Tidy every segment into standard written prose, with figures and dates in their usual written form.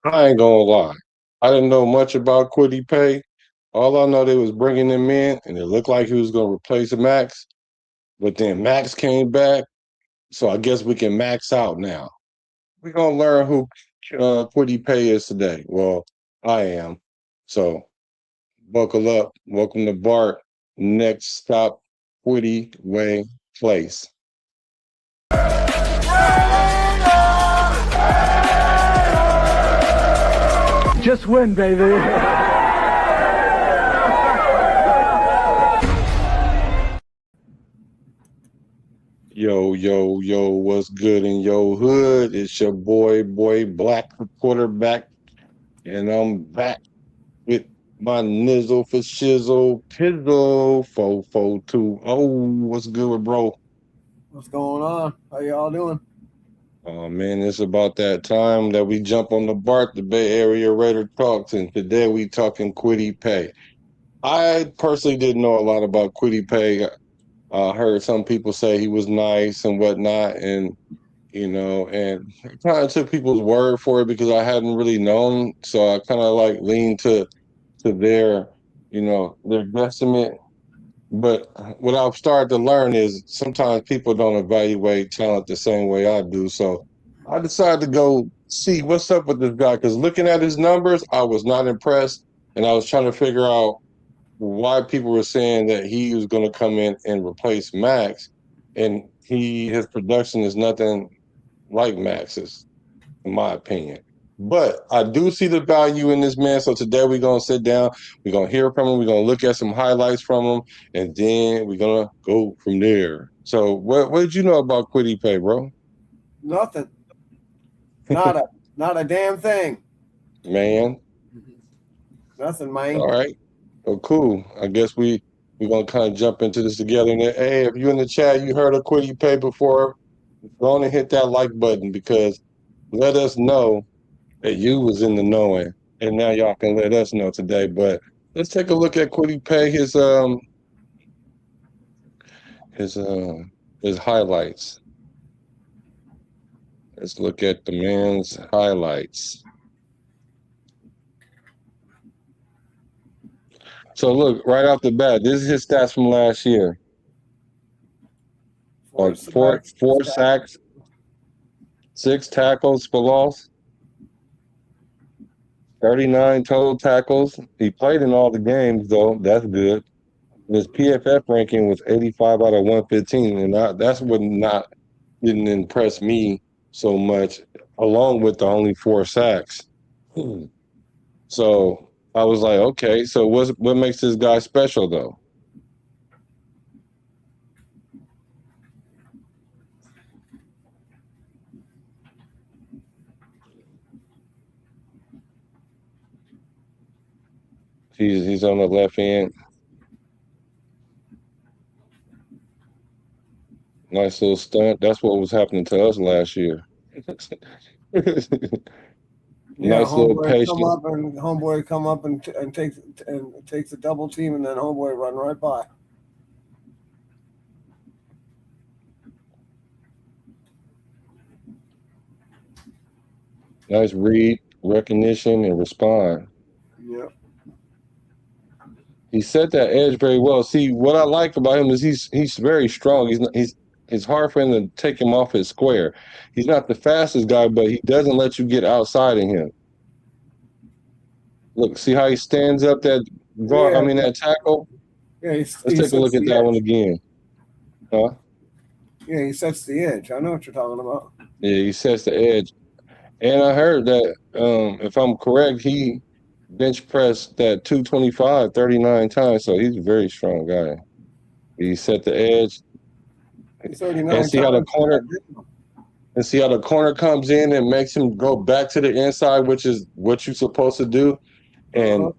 I ain't gonna lie. I didn't know much about Kwity Paye. All I know they was bringing him in, and it looked like he was gonna replace Max. But then Max came back, so I guess we can max out now. We're gonna learn who Kwity Paye is today. Well, I am. So buckle up. Welcome to Bart. Next stop, Kwity Way Place. Just win, baby. Yo, yo, yo, what's good in your hood? It's your boy Black quarterback, and I'm back with my nizzle for shizzle, pizzle, 4420. What's good, bro? What's going on? How y'all doing? Oh man, it's about that time that we jump on the BART, the Bay Area Raider Talks, and today we talking Kwity Paye. I personally didn't know a lot about Kwity Paye. I heard some people say he was nice and whatnot, and and I kind of took people's word for it because I hadn't really known, so I kind of like leaned to their guesstimate. But what I've started to learn is sometimes people don't evaluate talent the same way I do. So I decided to go see what's up with this guy because looking at his numbers, I was not impressed, and I was trying to figure out why people were saying that he was going to come in and replace Max, and his production is nothing like Max's, in my opinion. But I do see the value in this man. So today we're gonna sit down, we're gonna hear from him, we're gonna look at some highlights from him, and then we're gonna go from there. So what did you know about Kwity Paye, bro? Nothing. Not a damn thing. Man, Nothing, man. all right. Oh, cool. I guess we're gonna kind of jump into this together. And then, hey, if you're in the chat, you heard of Kwity Paye before, go on and hit that like button because let us know that you was in the knowing, and now y'all can let us know today. But let's take a look at Kwity Paye, his his highlights. Let's look at the man's highlights. So look, right off the bat, this is his stats from last year. Four Four sacks, 6 tackles for loss, 39 total tackles. He played in all the games though. That's good. His PFF ranking was 85 out of 115, and that's what not didn't impress me so much, along with the only 4 sacks. So I was like, okay, so what makes this guy special though? He's on the left end. Nice little stunt. That's what was happening to us last year. Yeah, Nice little patience. homeboy come up and takes a double team, and then homeboy run right by. Nice read, recognition, and respond. Yep. He set that edge very well. See, what I like about him is he's very strong. It's hard for him to take him off his square. He's not the fastest guy, but he doesn't let you get outside of him. Look, see how he stands up that guard, Yeah, that tackle? yeah. Let's take a look at that one again. Huh? Yeah, he sets the edge. I know what you're talking about. Yeah, he sets the edge. And I heard that, if I'm correct, he bench pressed that 225 39 times. So he's a very strong guy. He set the edge. He's 39 And see how the times. corner comes in and makes him go back to the inside, which is what you're supposed to do. And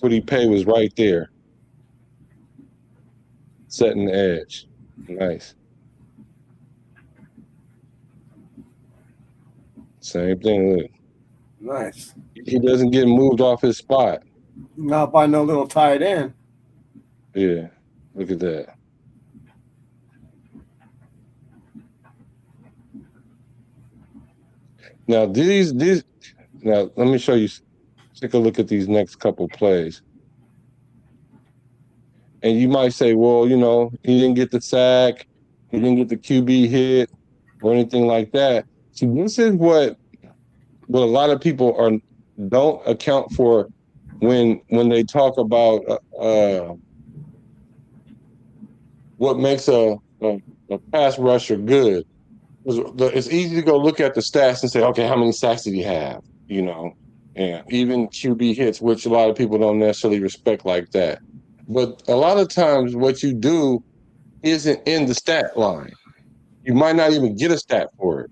Kwity Paye was right there, setting the edge. Nice. Same thing. Look, Nice. he doesn't get moved off his spot. Not by no little tight end. Yeah, look at that. Now Now let me show you. Take a look at these next couple plays. And you might say, well, he didn't get the sack, he didn't get the QB hit or anything like that. See, this is what a lot of people don't account for when they talk about what makes a pass rusher good. It's easy to go look at the stats and say, okay, how many sacks did he have? And even QB hits, which a lot of people don't necessarily respect like that. But a lot of times what you do isn't in the stat line. You might not even get a stat for it.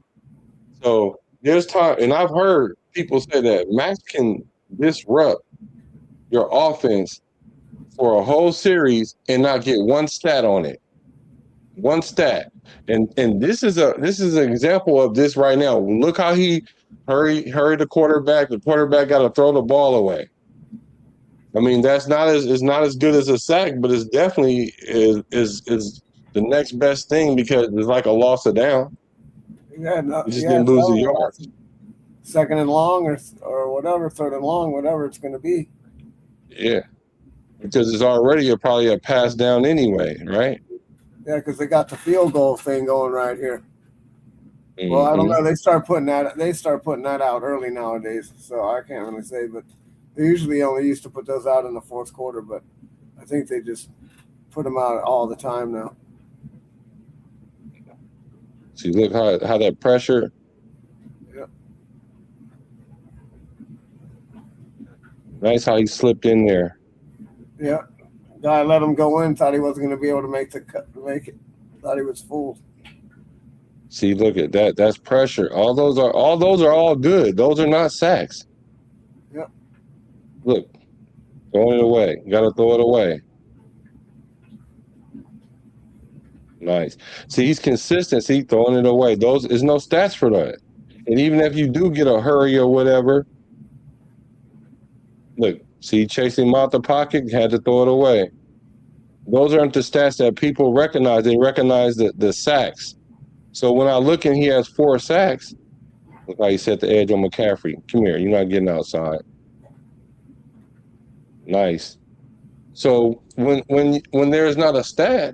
So there's time, and I've heard people say that Max can disrupt your offense for a whole series and not get one stat on it. One stat. And this is an example of this right now. Look how he hurried the quarterback. The quarterback got to throw the ball away. I mean, it's not as good as a sack, but it's definitely is the next best thing because it's like a loss of down. Yeah, no, You just didn't lose the yards. Second and long or whatever, third and long, whatever it's going to be. Yeah, because it's already probably a pass down anyway, right? Yeah, because they got the field goal thing going right here. Mm-hmm. Well, I don't know. They start putting that out early nowadays, so I can't really say. But they usually only used to put those out in the fourth quarter, but I think they just put them out all the time now. See, look how that pressure. Yeah. Nice how he slipped in there. Yeah. Guy let him go in, thought he wasn't going to be able to make it. Thought he was fooled. See, look at that. That's pressure. All those are all good. Those are not sacks. Yep. Look, throwing it away. You got to throw it away. Nice. See, he's consistent. See, throwing it away. There's no stats for that. And even if you do get a hurry or whatever, look, see, chasing him out the pocket, had to throw it away. Those aren't the stats that people recognize. They recognize the sacks. So when I look and he has 4 sacks, look how he set the edge on McCaffrey. Come here, you're not getting outside. Nice. So when there's not a stat,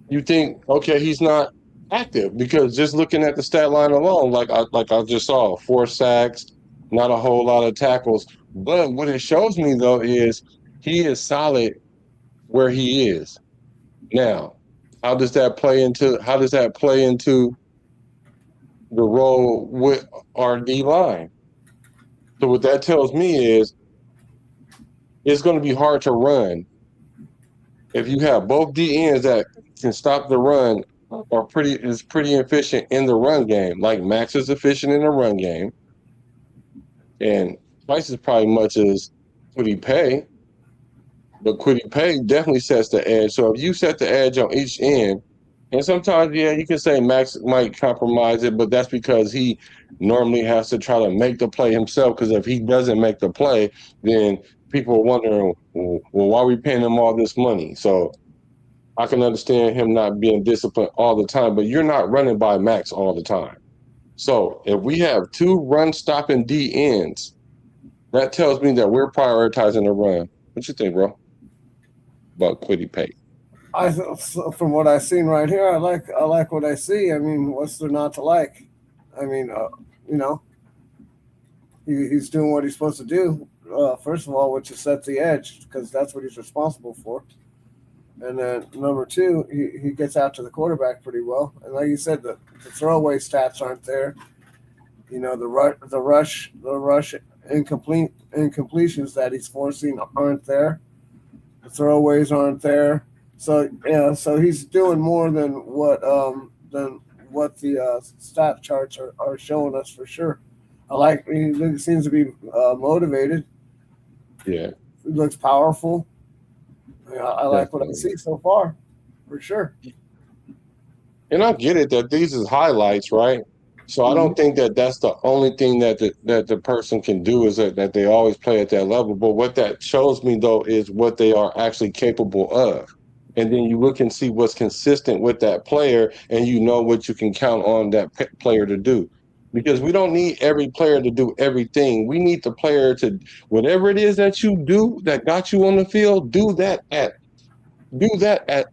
you think, okay, he's not active because just looking at the stat line alone, like I just saw, 4 sacks, not a whole lot of tackles. But what it shows me though is he is solid where he is. Now, how does that play into the role with our D line? So what that tells me is it's going to be hard to run if you have both D ends that can stop the run are pretty efficient in the run game. Like Max is efficient in the run game, and twice as probably much as Kwity Paye. But Kwity Paye definitely sets the edge. So if you set the edge on each end, and sometimes, yeah, you can say Max might compromise it, but that's because he normally has to try to make the play himself. Because if he doesn't make the play, then people are wondering, well, why are we paying him all this money? So I can understand him not being disciplined all the time, but you're not running by Max all the time. So if we have 2 run-stopping D ends, that tells me that we're prioritizing the run. What you think, bro? About Kwity Paye? From what I've seen right here, I like what I see. I mean, what's there not to like? I mean, he's doing what he's supposed to do. First of all, which is set the edge because that's what he's responsible for. And then number 2, he gets out to the quarterback pretty well. And like you said, the throwaway stats aren't there. The rush incompletions that he's forcing aren't there. The throwaways aren't there. So yeah, so he's doing more than what the stat charts are showing us for sure. He seems to be motivated. Yeah, he looks powerful. I like what I see so far, for sure. And I get it that these is highlights, right? So I don't think that that's the only thing that the person can do is that they always play at that level. But what that shows me, though, is what they are actually capable of. And then you look and see what's consistent with that player, and you know what you can count on that player to do. because we don't need every player to do everything. We need the player to, whatever it is that you do that got you on the field, do that at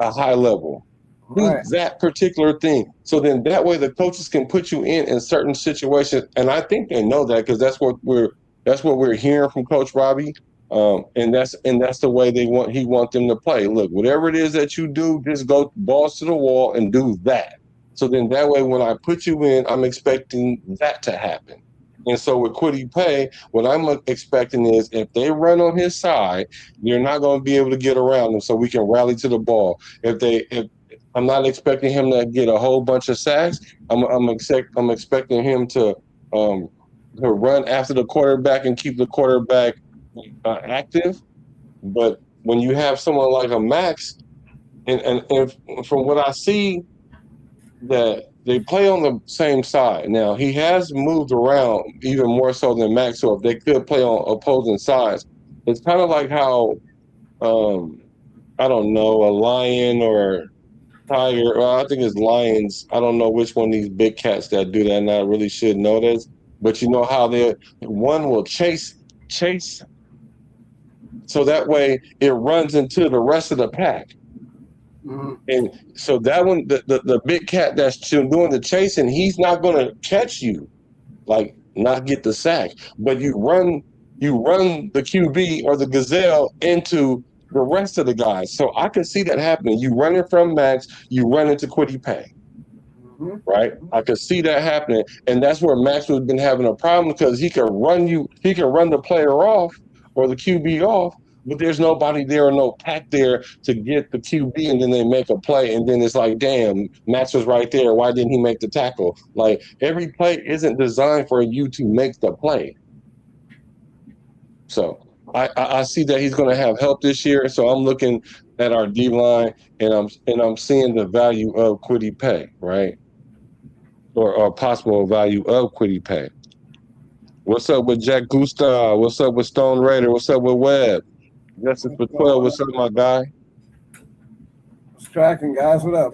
a high level. Do Right. that particular thing. So then that way the coaches can put you in certain situations. And I think they know that because that's what we're hearing from Coach Robbie. And that's the way he want them to play. Look, whatever it is that you do, just go balls to the wall and do that. So then that way when I put you in, I'm expecting that to happen. And so with Kwity Paye, what I'm expecting is if they run on his side, you're not going to be able to get around them, so we can rally to the ball. If I'm not expecting him to get a whole bunch of sacks, I'm expecting him um, to run after the quarterback and keep the quarterback active. But when you have someone like a Max, and if, from what I see, that they play on the same side. Now he has moved around even more so than Max, so if they could play on opposing sides, it's kind of like how um, I don't know, a lion or tiger. Well, I think it's lions. I don't know which one of these big cats that do that, and I really should know this. But you know how one will chase, so that way it runs into the rest of the pack. Mm-hmm. And so that one, the big cat that's doing the chasing, he's not going to catch you, like not get the sack. But you run the QB or the gazelle into the rest of the guys. So I could see that happening. You run it from Max, you run into Kwity Paye. Mm-hmm. Right, I could see that happening, and that's where Max has been having a problem because he can run the player off or the QB off, but there's nobody there or no pack there to get the QB, and then they make a play, and then it's like, damn, Max was right there. Why didn't he make the tackle? Like every play isn't designed for you to make the play. So I see that he's going to have help this year. So I'm looking at our D line, and I'm seeing the value of Kwity Paye, right? Or possible value of Kwity Paye. What's up with Jack Gustav? What's up with Stone Raider? What's up with Webb? Justice for 12. What's up, my guy? What's cracking, guys? What up?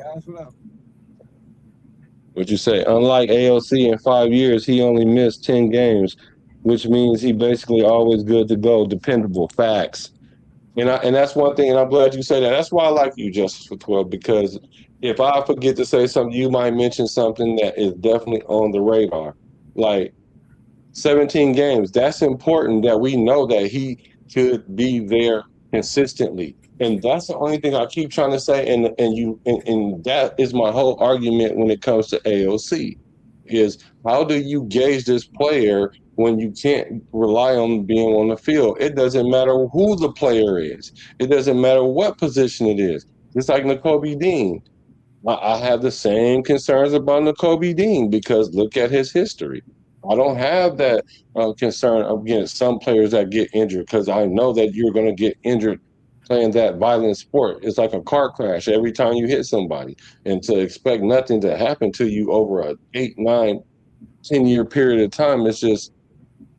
What you say? Unlike AOC in 5 years, he only missed 10 games, which means he basically always good to go. Dependable. Facts. And that's one thing, and I'm glad you say that. That's why I like you, Justice for 12, because if I forget to say something, you might mention something that is definitely on the radar. Like 17 games. That's important that we know that he could be there consistently. And that's the only thing I keep trying to say. And that is my whole argument when it comes to AOC is how do you gauge this player when you can't rely on being on the field? It doesn't matter who the player is. It doesn't matter what position it is. It's like Nakobe Dean. I have the same concerns about Nakobe Dean because look at his history. I don't have that concern against some players that get injured because I know that you're going to get injured playing that violent sport. It's like a car crash every time you hit somebody. And to expect nothing to happen to you over a 8, 9, 10-year period of time is just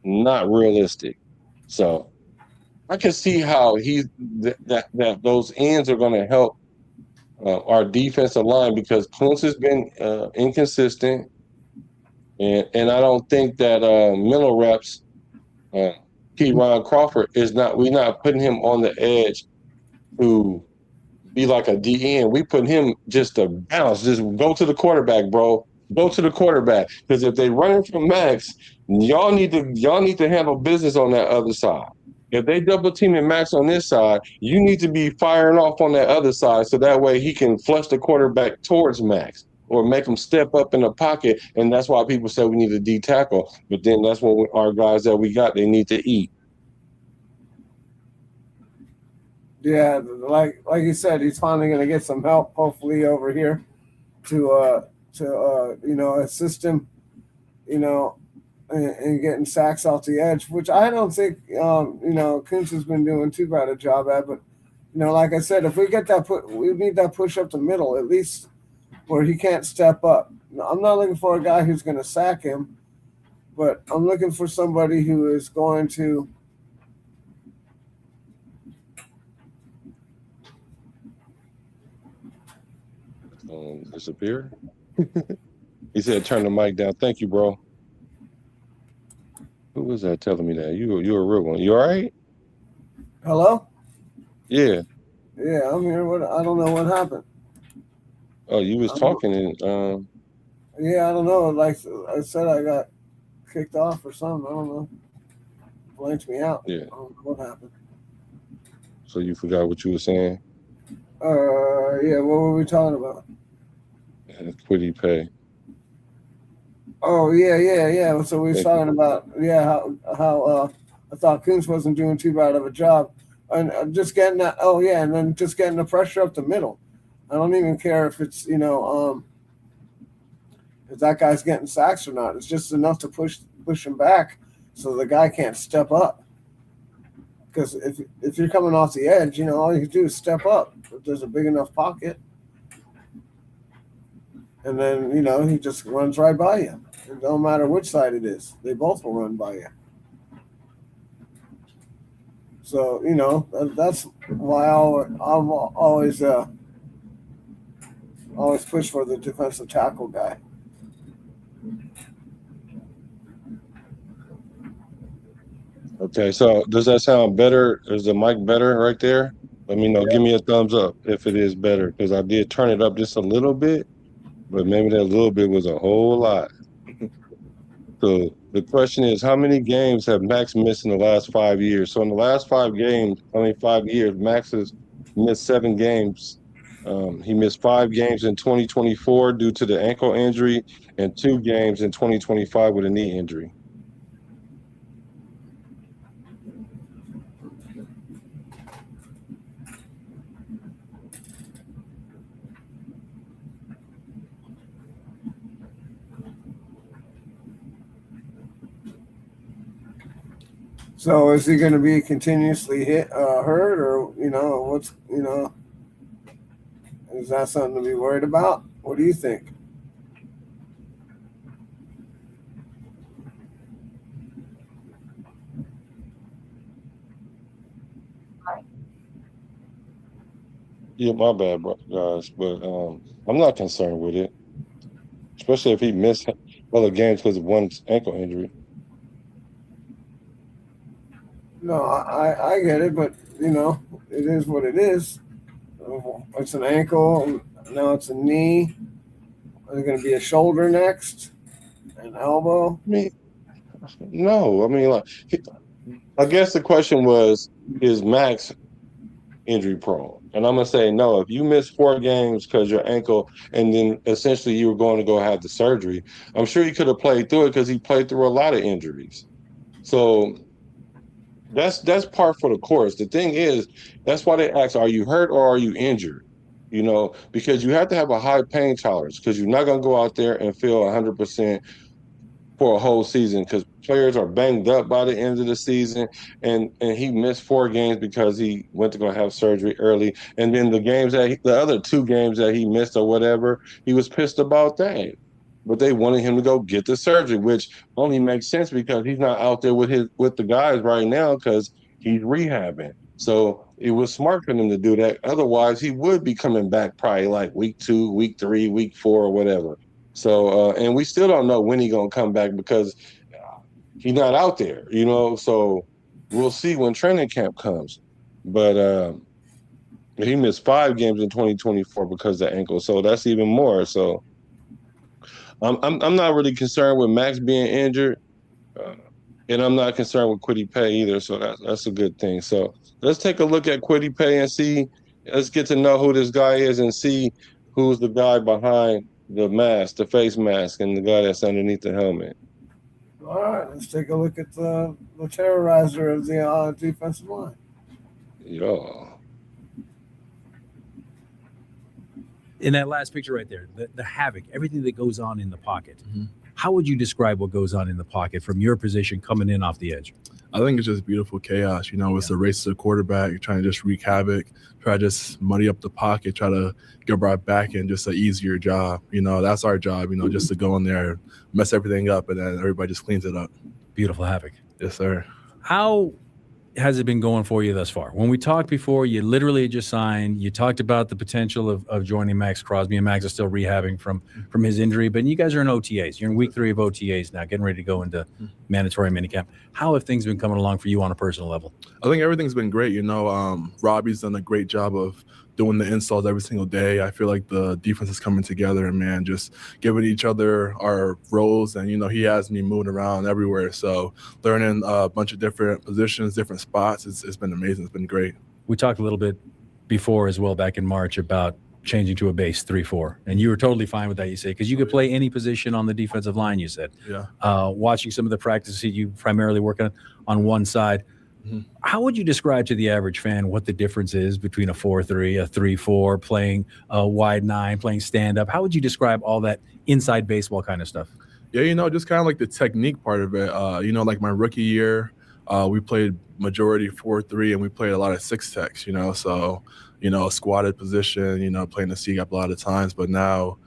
not realistic. So I can see how that those ends are going to help our defensive line because Kuntz has been inconsistent, and I don't think that mental reps, Ron Crawford is not. We're not putting him on the edge to be like a DN. We put him just to bounce, just go to the quarterback, bro. Go to the quarterback because if they running from Max, y'all need to handle business on that other side. If they double teaming Max on this side, you need to be firing off on that other side so that way he can flush the quarterback towards Max or make him step up in the pocket. And that's why people say we need a D tackle. But then that's what our guys that we got, they need to eat. Yeah, like you said, he's finally going to get some help, hopefully over here, to assist him, in getting sacks off the edge, which I don't think Kuntz has been doing too bad a job at. But like I said, if we get we need that push up the middle at least, where he can't step up. I'm not looking for a guy who's going to sack him, but I'm looking for somebody who is going to. Disappear. He said, "Turn the mic down." Thank you, bro. Who was that telling me that? You a real one. You all right? Hello? Yeah. Yeah, I'm here. What? I don't know what happened. Oh, you was talking and Yeah, I don't know. Like I said, I got kicked off or something. I don't know. Blanked me out. yeah. I don't know what happened. So you forgot what you were saying? Yeah. What were we talking about? Kwity Paye. Oh, yeah. So we was talking about how I thought Kuntz wasn't doing too bad of a job, and just getting that. Oh yeah, and then just getting the pressure up the middle. I don't even care if it's if that guy's getting sacks or not. It's just enough to push him back, so the guy can't step up. Because if you're coming off the edge, all you do is step up. If there's a big enough pocket, and then he just runs right by you. It don't matter which side it is; they both will run by you. So that's why I'm always push for the defensive tackle guy. Okay, so does that sound better? Is the mic better right there? Let me know. Give me a thumbs up if it is better, because I did turn it up just a little bit, but maybe that little bit was a whole lot. So the question is, how many games have Max missed in the last 5 years? So in the last 5 games, 5 years, Max has missed 7 games. He missed 5 games in 2024 due to the ankle injury and 2 games in 2025 with a knee injury. So is he going to be continuously hurt, or what's is that something to be worried about? What do you think? Yeah, my bad, guys, but I'm not concerned with it, especially if he missed other games because of one ankle injury. No, I get it, but it is what it is. It's an ankle. Now it's a knee. Is it going to be a shoulder next? An elbow? I mean, no, I mean, like, I guess the question was, is Max injury prone? And I'm gonna say no. If you miss 4 games because your ankle, and then essentially you were going to go have the surgery, I'm sure he could have played through it because he played through a lot of injuries. So that's part for the course. The thing is, that's why they ask, are you hurt or are you injured? Because you have to have a high pain tolerance because you're not gonna go out there and feel 100% for a whole season because players are banged up by the end of the season, and he missed 4 games because he went to go have surgery early, and then the other 2 games that he missed or whatever, he was pissed about that. But they wanted him to go get the surgery, which only makes sense because he's not out there with the guys right now because he's rehabbing. So it was smart for them to do that. Otherwise, he would be coming back probably like week 2, week 3, week 4, or whatever. So, and we still don't know when he's gonna come back because he's not out there, So we'll see when training camp comes. But he missed 5 games in 2024 because of the ankle, so that's even more. So I'm not really concerned with Max being injured, uh, and I'm not concerned with Kwity Paye either. So that's a good thing. So let's take a look at Kwity Paye and see. Let's get to know who this guy is and see who's the guy behind the mask, the face mask, and the guy that's underneath the helmet. All right, let's take a look at the terrorizer of the defensive line. Yeah. In that last picture right there, the havoc, everything that goes on in the pocket. Mm-hmm. How would you describe what goes on in the pocket from your position coming in off the edge? I think it's just beautiful chaos. It's a race to the quarterback. You're trying to just wreak havoc, try to just muddy up the pocket, try to get right back in, just an easier job. That's our job, just to go in there, mess everything up, and then everybody just cleans it up. Beautiful havoc. Yes, sir. How has it been going for you thus far? When we talked before, you literally just signed. You talked about the potential of joining Max Crosby, and Max is still rehabbing from his injury. But you guys are in OTAs. You're in week 3 of OTAs now, getting ready to go into mandatory minicamp. How have things been coming along for you on a personal level? I think everything's been great. Robbie's done a great job of doing the installs every single day. I feel like the defense is coming together and, man, just giving each other our roles. And, he has me moving around everywhere. So learning a bunch of different positions, different spots, it's been amazing. It's been great. We talked a little bit before as well back in March about changing to a base 3-4. And you were totally fine with that, you say, because you could play any position on the defensive line, you said. Yeah. Watching some of the practices, you primarily working on one side. How would you describe to the average fan what the difference is between a 4-3, a 3-4, playing a wide 9, playing stand-up? How would you describe all that inside baseball kind of stuff? Yeah, just kind of like the technique part of it. Like my rookie year, we played majority 4-3, and we played a lot of 6-techs, so, a squatted position, playing the C-gap a lot of times. But now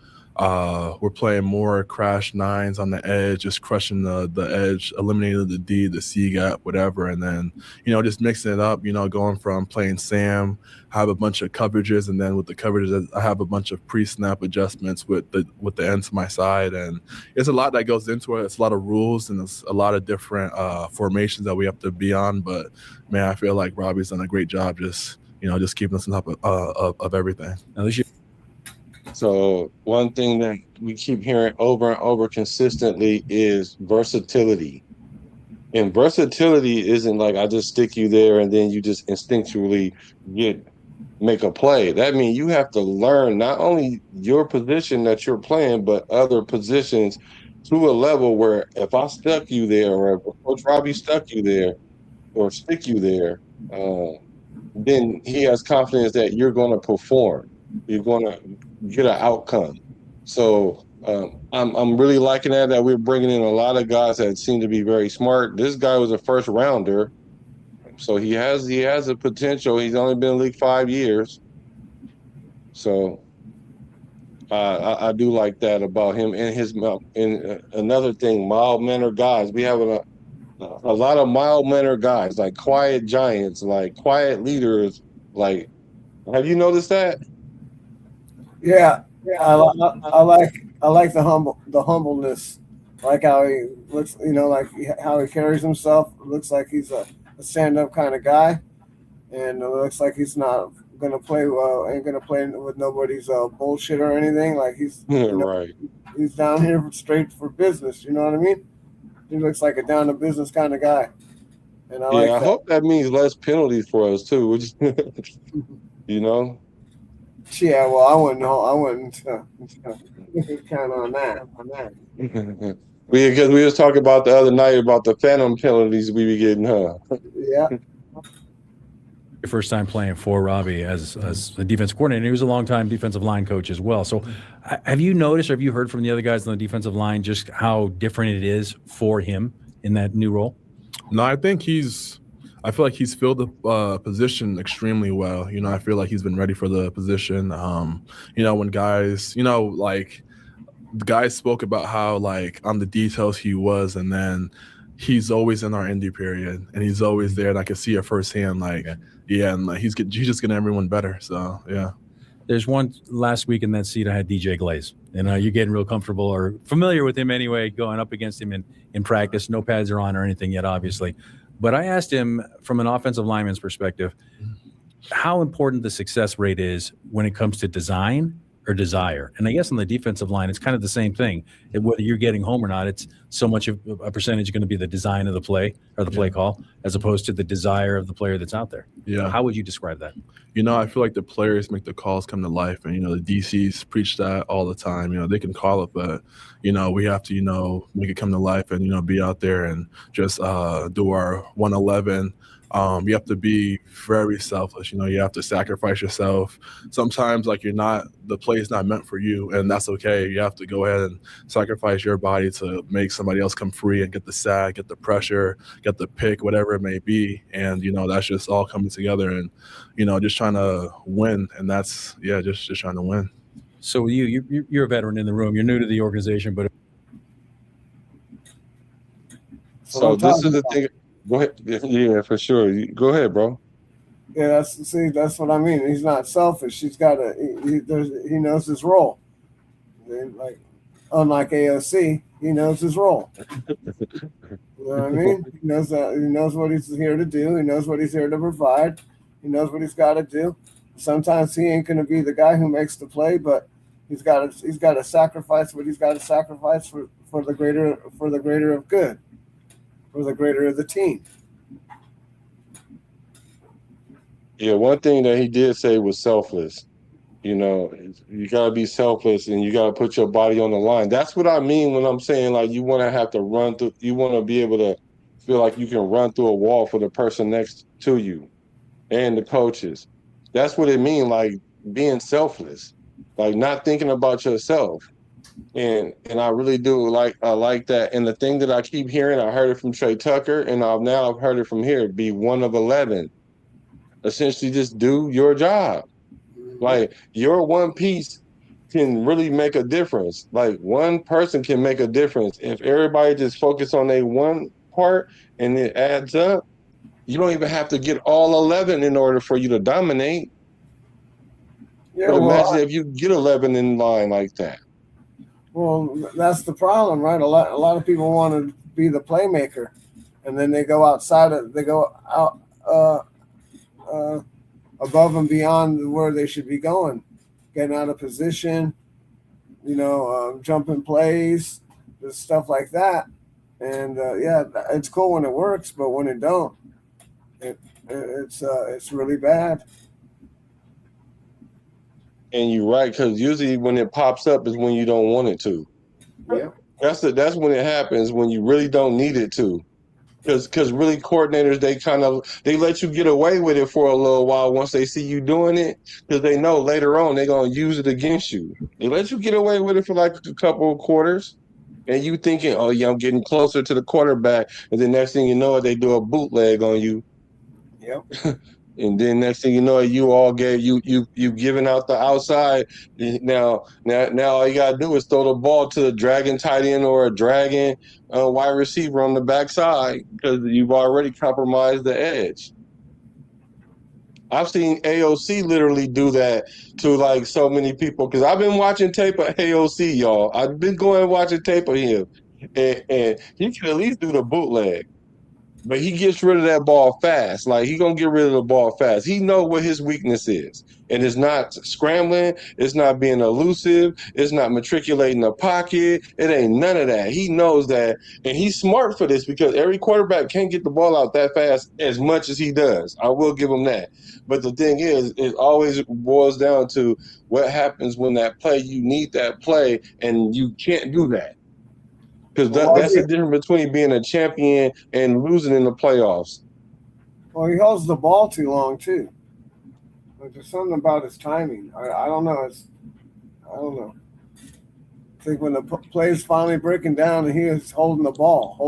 we're playing more crash 9s on the edge, just crushing the edge, eliminating the D, the C-gap, whatever. And then, just mixing it up, going from playing Sam, I have a bunch of coverages, and then with the coverages, I have a bunch of pre-snap adjustments with the ends to my side. And it's a lot that goes into it. It's a lot of rules, and it's a lot of different formations that we have to be on. But, man, I feel like Robbie's done a great job just keeping us on top of everything. Now, this year, So one thing that we keep hearing over and over consistently is versatility. And versatility isn't like I just stick you there and then you just instinctually make a play. That means you have to learn not only your position that you're playing, but other positions to a level where if I stuck you there, or if Coach Robbie stuck you there or stick you there, then he has confidence that you're going to perform. You're going to get an outcome. So I'm really liking that we're bringing in a lot of guys that seem to be very smart. This guy was a first rounder, so he has a potential. He's only been in the league 5 years, so I do like that about him. And another thing, mild-mannered guys. We have a lot of mild-mannered guys, like quiet giants, like quiet leaders. Like, have you noticed that? Yeah, I like the humbleness, like how he looks, like how he carries himself. It looks like he's a stand-up kind of guy, and it looks like he's not gonna play ain't gonna play with nobody's bullshit or anything. Like he's Right. He's down here straight for business. You know what I mean? He looks like a down to business kind of guy, and I hope that means less penalties for us too. Which, Yeah, well, I wouldn't count on that. Because we was talking about the other night about the phantom penalties we be getting, huh? Yeah. your first time playing for Robbie as a defense coordinator. He was a longtime defensive line coach as well. So have you noticed or have you heard from the other guys on the defensive line just how different it is for him in that new role? No, I feel like he's filled the position extremely well. I feel like he's been ready for the position. When guys, like the guys spoke about how like on the details he was, and then he's always in our indie period, and he's always there, and I can see it firsthand. Like, and like he's just getting everyone better. So yeah. There's one last week in that seat. I had DJ Glaze, and you're getting real comfortable or familiar with him anyway, going up against him in practice. No pads are on or anything yet, obviously. But I asked him from an offensive lineman's perspective, how important the success rate is when it comes to design or desire. And I guess on the defensive line, it's kind of the same thing. Whether you're getting home or not, it's so much of a percentage going to be the design of the play or the play call as opposed to the desire of the player that's out there. Yeah. How would you describe that? I feel like the players make the calls come to life, and, the DCs preach that all the time. They can call it, but, we have to, make it come to life and, be out there and just do our 111. You have to be very selfless. You have to sacrifice yourself. Sometimes, like, the play is not meant for you, and that's okay. You have to go ahead and sacrifice your body to make somebody else come free and get the sack, get the pressure, get the pick, whatever it may be. And, that's just all coming together and, just trying to win. And that's, just trying to win. So you're a veteran in the room. You're new to the organization, but So this is the thing. Go ahead. Yeah, for sure. Go ahead, bro. Yeah, that's what I mean. He's not selfish. He knows his role. Like unlike AOC, he knows his role. You know what I mean? He knows what he's here to do. He knows what he's here to provide. He knows what he's got to do. Sometimes he ain't going to be the guy who makes the play, but he's got to sacrifice what he's got to sacrifice for the greater of good, for the greater of the team. Yeah, one thing that he did say was selfless. You gotta be selfless and you gotta put your body on the line. That's what I mean when I'm saying like you want to have to run through. You want to be able to feel like you can run through a wall for the person next to you and the coaches. That's what it means, like being selfless, like not thinking about yourself. And I really do I like that. And the thing that I keep hearing, I heard it from Trey Tucker, and I've heard it from here. Be one of 11. Essentially, just do your job. Like your one piece can really make a difference. Like one person can make a difference. If everybody just focus on their one part and it adds up, you don't even have to get all 11 in order for you to dominate. Yeah, But imagine if you get 11 in line like that. Well, that's the problem, right? A lot of people want to be the playmaker, and then they go out above and beyond where they should be going, getting out of position, jumping plays, just stuff like that. And it's cool when it works, but when it don't, it's really bad. And you're right, because usually when it pops up is when you don't want it to. Yeah, that's when it happens, when you really don't need it to. Because really coordinators, they let you get away with it for a little while once they see you doing it, because they know later on they're going to use it against you. They let you get away with it for like a couple of quarters, and you thinking, oh yeah, I'm getting closer to the quarterback, and then next thing you know, they do a bootleg on you. Yep. And then next thing you know, you giving out the outside. Now all you gotta do is throw the ball to a dragging tight end or a dragging wide receiver on the backside, because you've already compromised the edge. I've seen AOC literally do that to like so many people, because I've been watching tape of AOC, y'all. I've been going and watching tape of him, and he can at least do the bootleg. But he gets rid of that ball fast. Like, he gonna get rid of the ball fast. He know what his weakness is. And it's not scrambling. It's not being elusive. It's not matriculating the pocket. It ain't none of that. He knows that. And he's smart for this, because every quarterback can't get the ball out that fast as much as he does. I will give him that. But the thing is, it always boils down to what happens when that play, you need that play, and you can't do that. Because that's the difference between being a champion and losing in the playoffs. Well, he holds the ball too long too. Like, there's something about his timing. I don't know. I don't know. I think when the play's finally breaking down and he is holding the ball.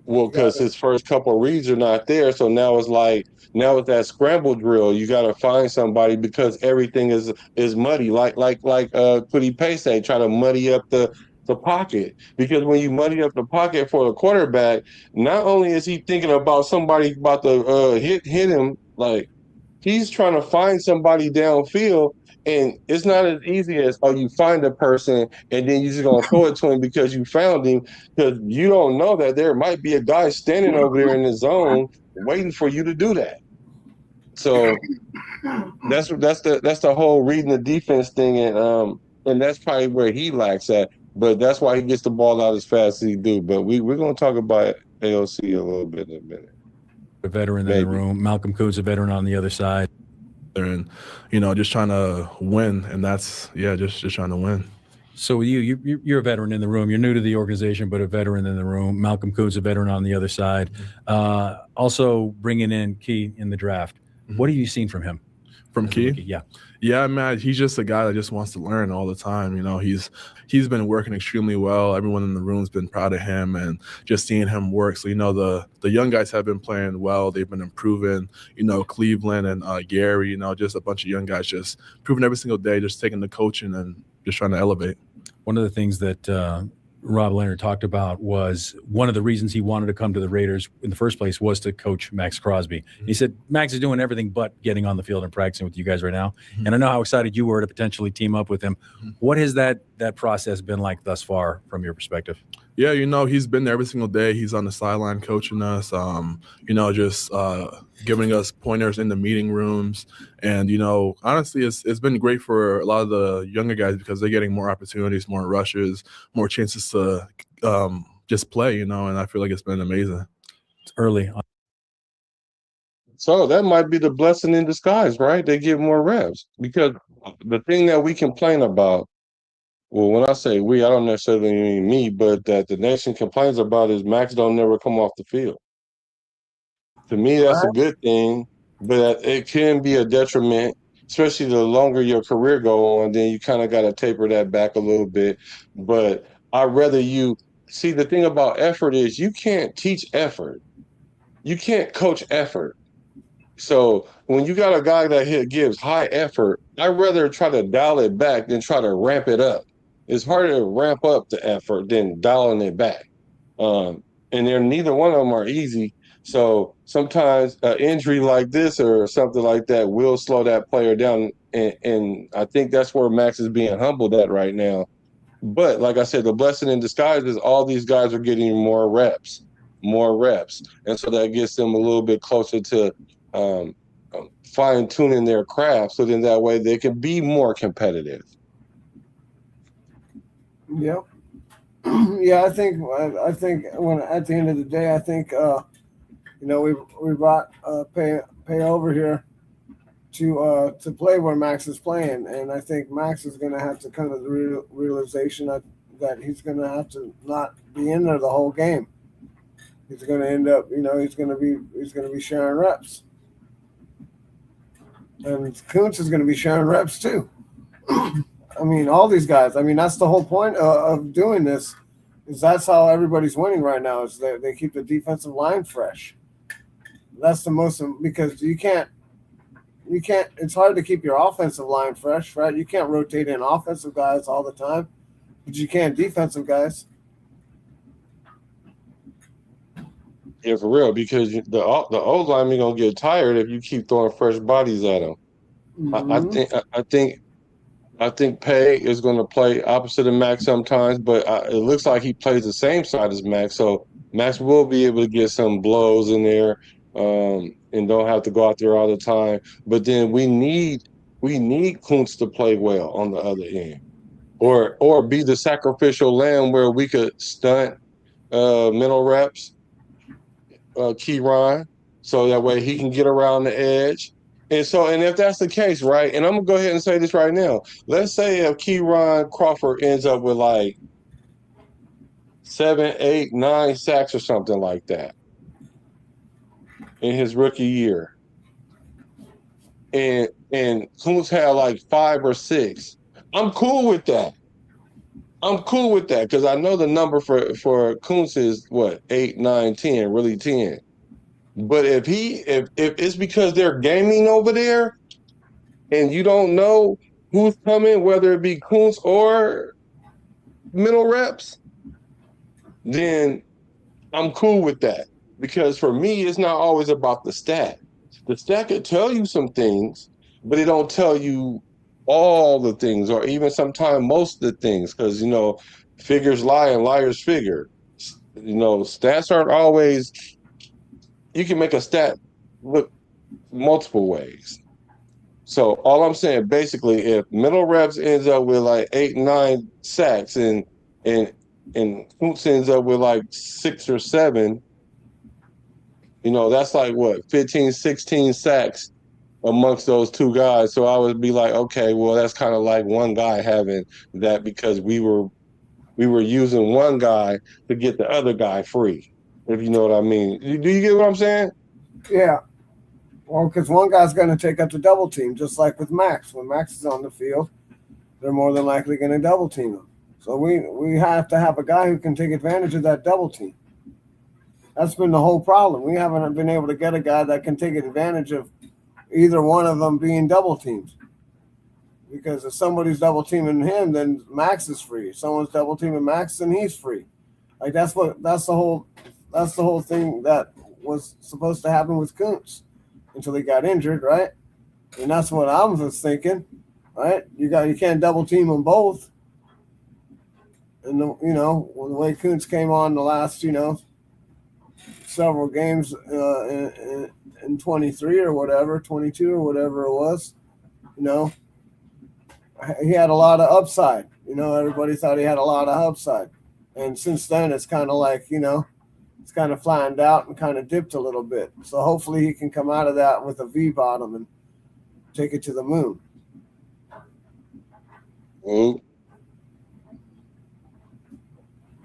Well, because his first couple of reads are not there, so now it's with that scramble drill, you got to find somebody, because everything is muddy. Like Kwity Paye say, try to muddy up the pocket, because when you muddy up the pocket for the quarterback, not only is he thinking about somebody about to hit him, like he's trying to find somebody downfield. And it's not as easy as, oh, you find a person and then you're just going to throw it to him because you found him, because you don't know that there might be a guy standing over there in the zone waiting for you to do that. So that's the whole reading the defense thing, and that's probably where he lacks at. But that's why he gets the ball out as fast as he do. But we're going to talk about AOC a little bit in a minute. A veteran in the room. Malcolm Kuhn's a veteran on the other side. And, just trying to win. And that's, just trying to win. So you're a veteran in the room. You're new to the organization, but a veteran in the room. Malcolm Kuhn's a veteran on the other side. Also bringing in Key in the draft. What have you seen from him? From Key? Yeah. Yeah, man, he's just a guy that just wants to learn all the time. He's been working extremely well. Everyone in the room's been proud of him and just seeing him work. So, the young guys have been playing well. They've been improving. Cleveland and Gary, just a bunch of young guys just improving every single day, just taking the coaching and just trying to elevate. One of the things that Rob Leonard talked about was one of the reasons he wanted to come to the Raiders in the first place was to coach Max Crosby. Mm-hmm. He said Max is doing everything but getting on the field and practicing with you guys right now. Mm-hmm. And I know how excited you were to potentially team up with him. Mm-hmm. What has that process been like thus far from your perspective? Yeah, he's been there every single day. He's on the sideline coaching us, just giving us pointers in the meeting rooms. And, honestly, it's been great for a lot of the younger guys because they're getting more opportunities, more rushes, more chances to just play, and I feel like it's been amazing. It's early. So that might be the blessing in disguise, right? They get more reps because the thing that we complain about, well, when I say we, I don't necessarily mean me, but that the nation complains about is Max don't never come off the field. To me, that's a good thing, but it can be a detriment, especially the longer your career go on, then you kind of got to taper that back a little bit. But I'd rather you see the thing about effort is you can't teach effort. You can't coach effort. So when you got a guy that gives high effort, I'd rather try to dial it back than try to ramp it up. It's harder to ramp up the effort than dialing it back. And neither one of them are easy. So sometimes an injury like this or something like that will slow that player down. And I think that's where Max is being humbled at right now. But like I said, the blessing in disguise is all these guys are getting more reps. And so that gets them a little bit closer to fine-tuning their craft. So then that way they can be more competitive. Yep. Yeah, I think when at the end of the day, I think we brought Paye over here to play where Max is playing, and I think Max is going to have to come to the realization that he's going to have to not be in there the whole game. He's going to end up, he's going to be sharing reps, and Kuntz is going to be sharing reps too. I mean, all these guys. I mean, that's the whole point of doing this. Is that's how everybody's winning right now? Is they keep the defensive line fresh. That's the most, because you can't. It's hard to keep your offensive line fresh, right? You can't rotate in offensive guys all the time, but you can defensive guys. Yeah, for real, because the old lineman gonna get tired if you keep throwing fresh bodies at them. Mm-hmm. I think Paye is going to play opposite of Max sometimes, but it looks like he plays the same side as Max. So Max will be able to get some blows in there and don't have to go out there all the time. But then we need Kuntz to play well on the other end, or be the sacrificial lamb where we could stunt middle reps, Keyron, so that way he can get around the edge. And if that's the case, right, and I'm going to go ahead and say this right now. Let's say if Keyron Crawford ends up with like 7, 8, 9 sacks or something like that in his rookie year. And Kuntz had like 5 or 6. I'm cool with that. Because I know the number for Kuntz is what, 8, 9, 10, really 10. But if it's because they're gaming over there and you don't know who's coming, whether it be Kuntz or middle reps, then I'm cool with that. Because for me, it's not always about the stat. The stat could tell you some things, but it don't tell you all the things, or even sometimes most of the things, because, figures lie and liars figure. Stats aren't always... You can make a stat look multiple ways. So all I'm saying, basically, if middle reps ends up with like 8, 9 sacks and Kuntz ends up with like 6 or 7, that's like what, 15, 16 sacks amongst those two guys. So I would be like, okay, well, that's kind of like one guy having that because we were using one guy to get the other guy free. If you know what I mean. Do you get what I'm saying? Yeah. Well, because one guy's going to take up the double team, just like with Max. When Max is on the field, they're more than likely going to double team him. So we have to have a guy who can take advantage of that double team. That's been the whole problem. We haven't been able to get a guy that can take advantage of either one of them being double teamed. Because if somebody's double teaming him, then Max is free. If someone's double teaming Max, then he's free. Like that's the whole thing that was supposed to happen with Kuntz until he got injured, right? And that's what I was thinking, right? You can't double team them both. And the way Kuntz came on the last several games in 23 or whatever, 22 or whatever it was, he had a lot of upside. Everybody thought he had a lot of upside. And since then, it's kind of like, it's kind of flattened out and kind of dipped a little bit. So hopefully he can come out of that with a V bottom and take it to the moon. Well,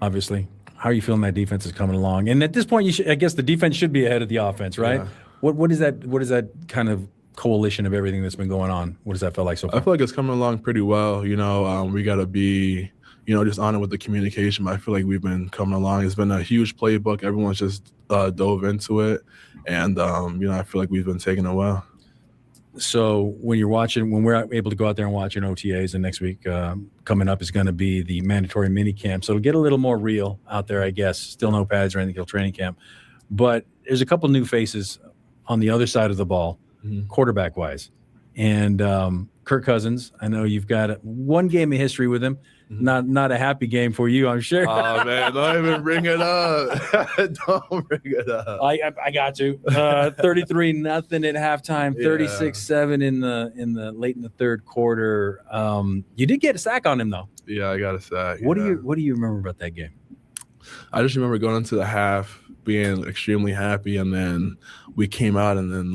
Obviously. How are you feeling that defense is coming along? And at this point, I guess the defense should be ahead of the offense, right? Yeah. What is that kind of coalition of everything that's been going on? What does that feel like so far? I feel like it's coming along pretty well. We got to be, just on it with the communication. But I feel like we've been coming along. It's been a huge playbook. Everyone's just dove into it. And, I feel like we've been taking it well. So when we're able to go out there and watch in OTAs, and next week coming up is going to be the mandatory mini camp. So it'll get a little more real out there, I guess. Still no pads or anything till training camp. But there's a couple new faces on the other side of the ball, quarterback-wise. And Kirk Cousins, I know you've got one game of history with him. Not a happy game for you, I'm sure. Oh, man, don't even bring it up. Don't bring it up. I got to. 33-0 at halftime, 36-7 in the late in the third quarter. You did get a sack on him, though. Yeah, I got a sack. What do you remember about that game? I just remember going into the half being extremely happy, and then we came out, and then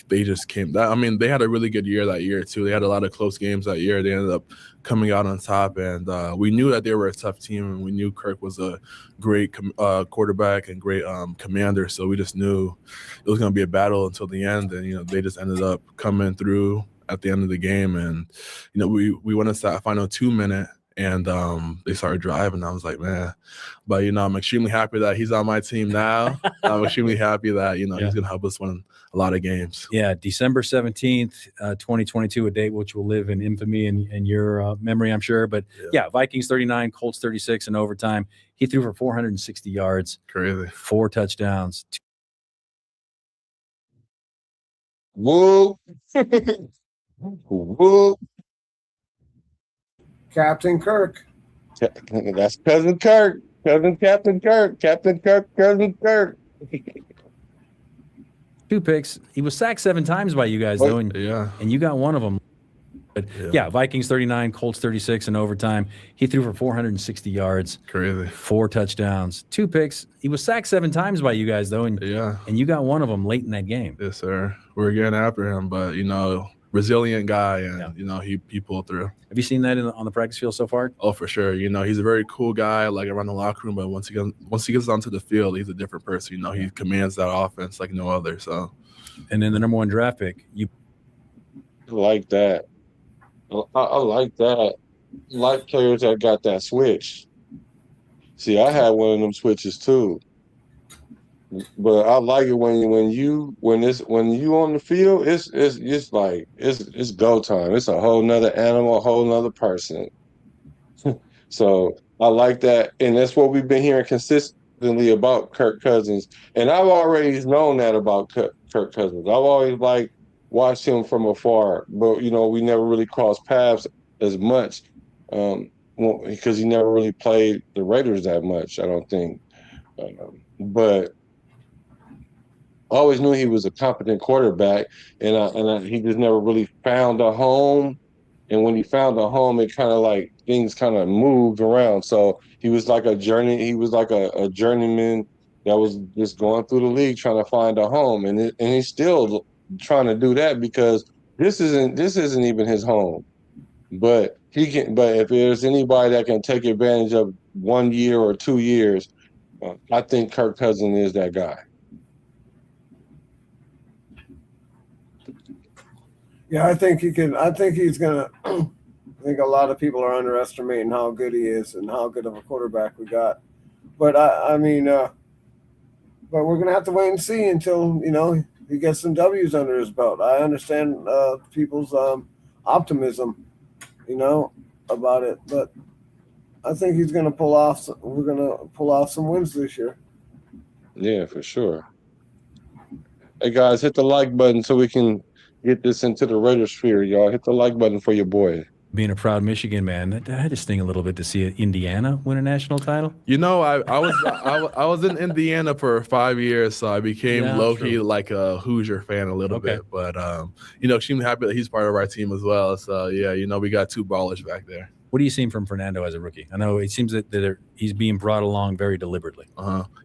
they just came. They had a really good year that year too. They had a lot of close games that year. They ended up coming out on top, and we knew that they were a tough team, and we knew Kirk was a great quarterback and great commander. So we just knew it was going to be a battle until the end, and they just ended up coming through at the end of the game, and we went into that final 2-minute. And they started driving. I was like, man. But, I'm extremely happy that he's on my team now. I'm extremely happy that, he's going to help us win a lot of games. Yeah, December 17th, 2022, a date which will live in infamy in your memory, I'm sure. But, yeah, Vikings 39, Colts 36 in overtime. He threw for 460 yards. Crazy. 4 touchdowns. Whoa. Whoa. Captain Kirk. That's Cousin Kirk. Captain Kirk. Cousin Kirk. 2 picks. He was sacked 7 times by you guys, though, and you got one of them. But, yeah, Vikings 39, Colts 36 in overtime. He threw for 460 yards. Crazy. 4 touchdowns. 2 picks. He was sacked 7 times by you guys, though, and you got one of them late in that game. Yes, sir. We're getting after him, but, resilient guy, and he pulled through. Have you seen that on the practice field so far? Oh, for sure. He's a very cool guy, around the locker room. But once he gets onto the field, he's a different person. He commands that offense like no other. So, and then the number 1 draft pick, you like that. I like that. Like players that got that switch. See, I had one of them switches too. But I like it when you on the field, it's like it's go time. It's a whole nother animal, a whole nother person. So I like that, and that's what we've been hearing consistently about Kirk Cousins. And I've already known that about Kirk Cousins. I've always watched him from afar, but we never really crossed paths as much because he never really played the Raiders that much. I don't think, but I always knew he was a competent quarterback, and he just never really found a home. And when he found a home, it kind of things kind of moved around. So he was like a journey. He was like a journeyman that was just going through the league trying to find a home, and he's still trying to do that because this isn't even his home. But he can. But if there's anybody that can take advantage of 1 year or 2 years, I think Kirk Cousins is that guy. Yeah, I think he can. I think he's gonna. I think a lot of people are underestimating how good he is and how good of a quarterback we got. But but we're gonna have to wait and see until he gets some W's under his belt. I understand people's optimism, about it. But I think he's going to pull off. We're going to pull off some wins this year. Yeah, for sure. Hey guys, hit the like button so we can get this into the Raider sphere, y'all. Hit the like button for your boy. Being a proud Michigan man, that had to sting a little bit to see Indiana win a national title. I was in Indiana for 5 years, so I became low-key like a Hoosier fan a little bit. But extremely happy that he's part of our team as well. So yeah, we got two ballers back there. What are you seeing from Fernando as a rookie? I know it seems that he's being brought along very deliberately.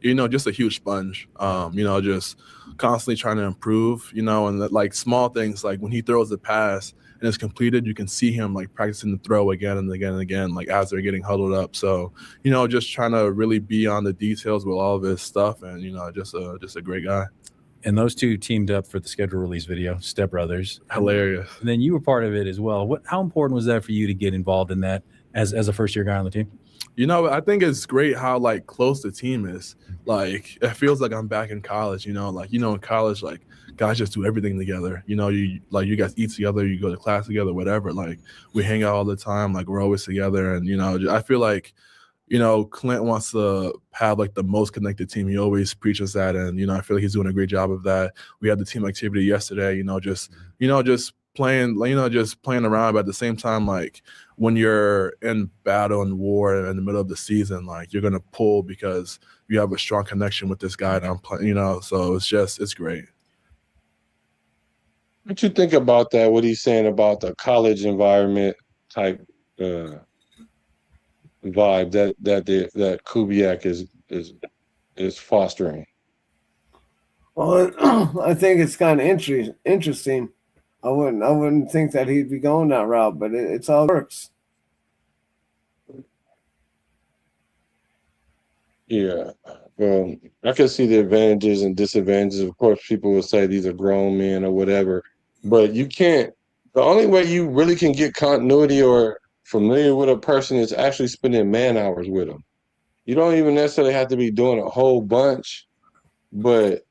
Just a huge sponge. Just constantly trying to improve. And like small things, like when he throws the pass and it's completed, you can see him like practicing the throw again and again and again, like as they're getting huddled up. So just trying to really be on the details with all of his stuff, and just a great guy. And those two teamed up for the schedule release video, Step Brothers. Hilarious. And then you were part of it as well. How important was that for you to get involved in that as a first-year guy on the team? I think it's great how like close the team is. Like it feels like I'm back in college. In college, like guys just do everything together. You guys eat together, you go to class together, whatever. Like we hang out all the time. Like we're always together, and I feel like Clint wants to have like the most connected team. He always preaches that, and I feel like he's doing a great job of that. We had the team activity yesterday. Just playing around, but at the same time, like when you're in battle and war in the middle of the season, like you're gonna pull because you have a strong connection with this guy that I'm playing. So it's great. What you think about that? What he's saying about the college environment type vibe that Kubiak is fostering? Well, I think it's kind of interesting. I wouldn't think that he'd be going that route, but it's all works. Yeah, well, I can see the advantages and disadvantages. Of course, people will say these are grown men or whatever, but you can't. The only way you really can get continuity or familiar with a person is actually spending man hours with them. You don't even necessarily have to be doing a whole bunch, but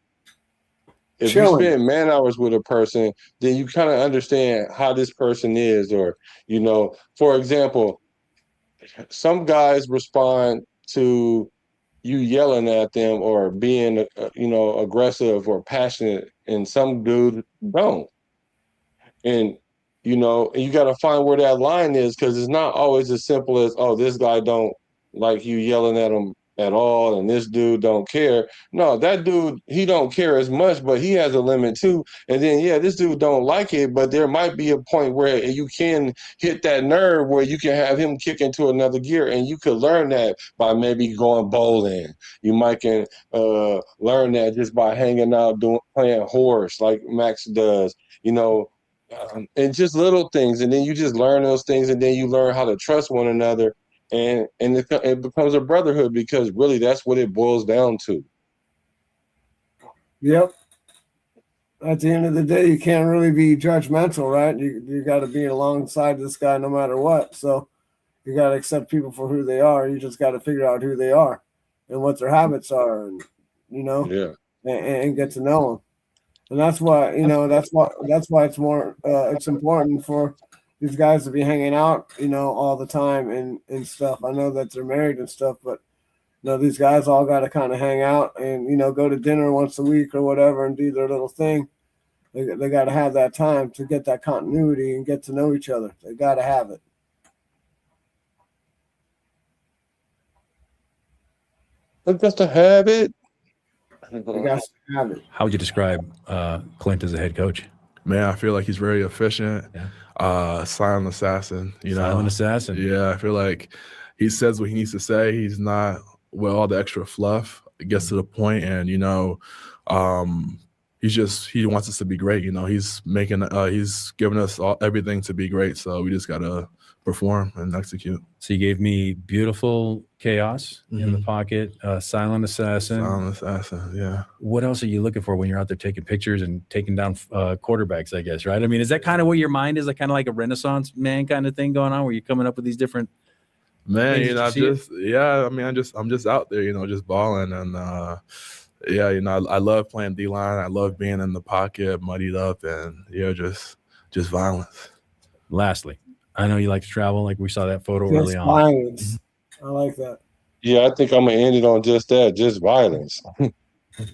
if you spend man hours with a person, then you kind of understand how this person is. Or, for example, some guys respond to you yelling at them or being, aggressive or passionate, and some dudes don't. And you got to find where that line is, because it's not always as simple as, oh, this guy don't like you yelling at him at all, and this dude don't care. No, that dude, he don't care as much, but he has a limit too. And then, this dude don't like it, but there might be a point where you can hit that nerve where you can have him kick into another gear, and you could learn that by maybe going bowling. You might can learn that just by hanging out, playing horse like Max does, and just little things. And then you just learn those things, and then you learn how to trust one another. And it becomes a brotherhood, because really that's what it boils down to. Yep. At the end of the day, you can't really be judgmental, right? You got to be alongside this guy no matter what. So you got to accept people for who they are. You just got to figure out who they are and what their habits are, and and get to know them. And that's why it's more it's important for these guys to be hanging out, all the time and stuff. I know that they're married and stuff, but these guys all got to kind of hang out and go to dinner once a week or whatever and do their little thing. They got to have that time to get that continuity and get to know each other. They got to have it. It's just a habit. They got to have it. How would you describe Clint as a head coach? Man, I feel like he's very efficient. Silent assassin. Silent assassin. Yeah, I feel like he says what he needs to say. He's not all the extra fluff. It gets to the point, and he wants us to be great. He's giving us everything to be great. So we just gotta perform and execute. So you gave me beautiful chaos in the pocket, silent assassin. Silent assassin, yeah. What else are you looking for when you're out there taking pictures and taking down quarterbacks, I guess, right? I mean, is that kind of what your mind is, like kind of like a Renaissance man kind of thing going on, where you're coming up with these different Man, I'm just out there, just balling, and I love playing D-line. I love being in the pocket, muddied up, and just violence. Lastly, I know you like to travel. Like we saw that photo Just early on. violence. I like that. Yeah, I think I'm gonna end it on just that, just violence.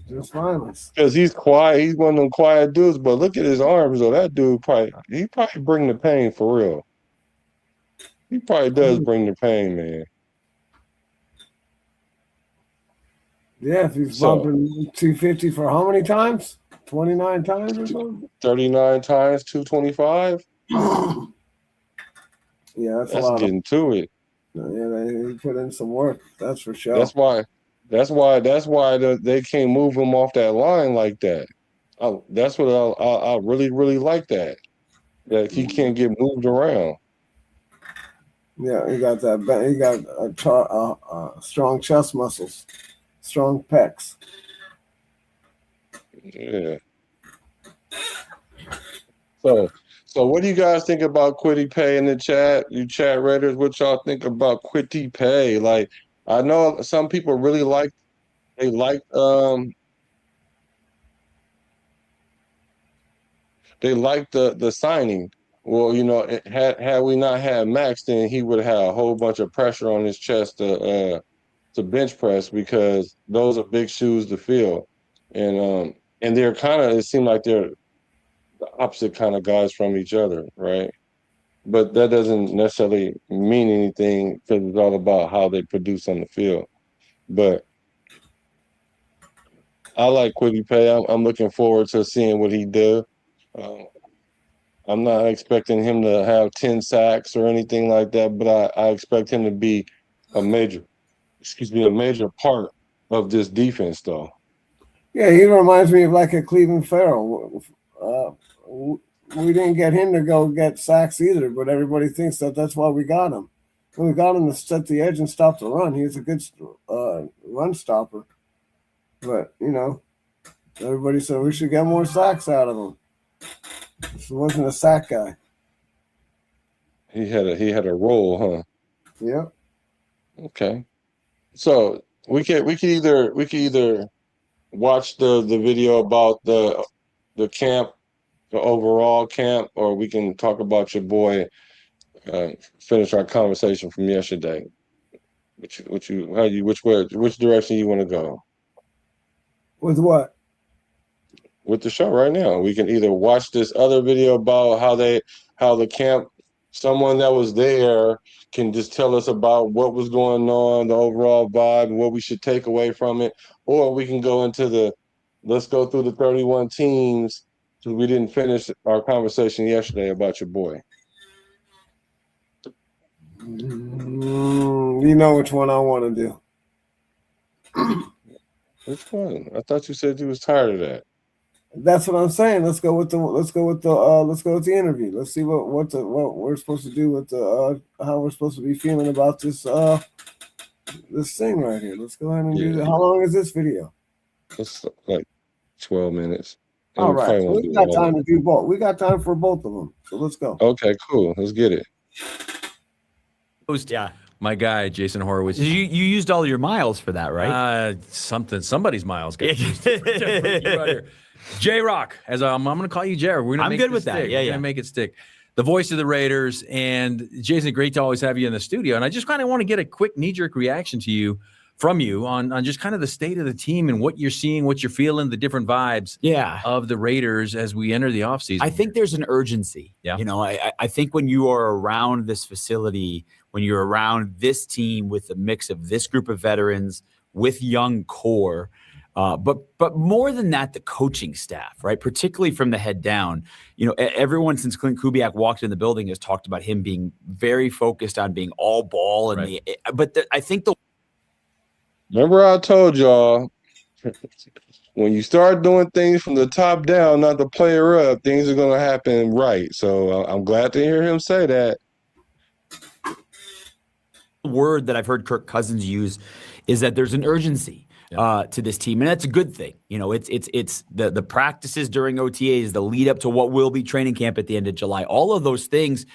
Just violence. Because he's quiet. He's one of them quiet dudes. But look at his arms, though. That dude he probably bring the pain for real. He probably does bring the pain, man. Yeah, if he's bumping 250 for how many times? 29 times or something? 39 times 225. Yeah, that's a That's lot. getting to it. Yeah, he put in some work. That's for sure. That's why they can't move him off that line like that. That's what I really, really like that he can't get moved around. Yeah, he got that. He got strong chest muscles, strong pecs. Yeah. So what do you guys think about Kwity Paye in the chat? You chat readers, what y'all think about Kwity Paye? Like, I know some people really like the signing. Well, had we not had Max, then he would have a whole bunch of pressure on his chest to bench press, because those are big shoes to fill, and they're it seemed like they're the opposite kind of guys from each other, right? But that doesn't necessarily mean anything, because it's all about how they produce on the field. But I like Kwity Paye. I'm looking forward to seeing what he does. I'm not expecting him to have 10 sacks or anything like that, but I expect him to be a major part of this defense, though. Yeah, he reminds me of like a Cleveland Farrell. We didn't get him to go get sacks either, but everybody thinks that's why we got him. We got him to set the edge and stop the run. He's a good run stopper. But, everybody said we should get more sacks out of him. He wasn't a sack guy. He had a role, huh? Yeah. Okay. So we could either watch the video about the camp, the overall camp, or we can talk about your boy, finish our conversation from yesterday. Which direction you want to go? With what? With the show right now. We can either watch this other video about how the camp, someone that was there can just tell us about what was going on, the overall vibe, and what we should take away from it, or we can go into let's go through the 31 teams, because we didn't finish our conversation yesterday about your boy. You know which one I want to do. Which one? I thought you said you was tired of that. That's what I'm saying. Let's go with the interview. Let's see what we're supposed to do with how we're supposed to be feeling about this thing right here. Let's go ahead and do that. How long is this video? It's like 12 minutes. All right. So we got time to do both. We got time for both of them. So let's go. Okay, cool. Let's get it. Yeah. My guy, Jason Horowitz. You used all your miles for that, right? Somebody's miles. J-Rock, as I'm going to call you J. I'm good with that. Yeah, We're going to make it stick. The voice of the Raiders. And Jason, great to always have you in the studio. And I just kind of want to get a quick knee-jerk reaction from you on just kind of the state of the team and what you're seeing, what you're feeling, the different vibes of the Raiders as we enter the offseason. I think there's an urgency. Yeah. I think when you are around this facility, when you're around this team with a mix of this group of veterans with young core, but more than that, the coaching staff, right? Particularly from the head down, everyone since Clint Kubiak walked in the building has talked about him being very focused on being all ball. And I think remember I told y'all, when you start doing things from the top down, not the player up, things are going to happen right. So I'm glad to hear him say that. Word that I've heard Kirk Cousins use is that there's an urgency to this team, and that's a good thing. It's the practices during OTAs, the lead up to what will be training camp at the end of July. All of those things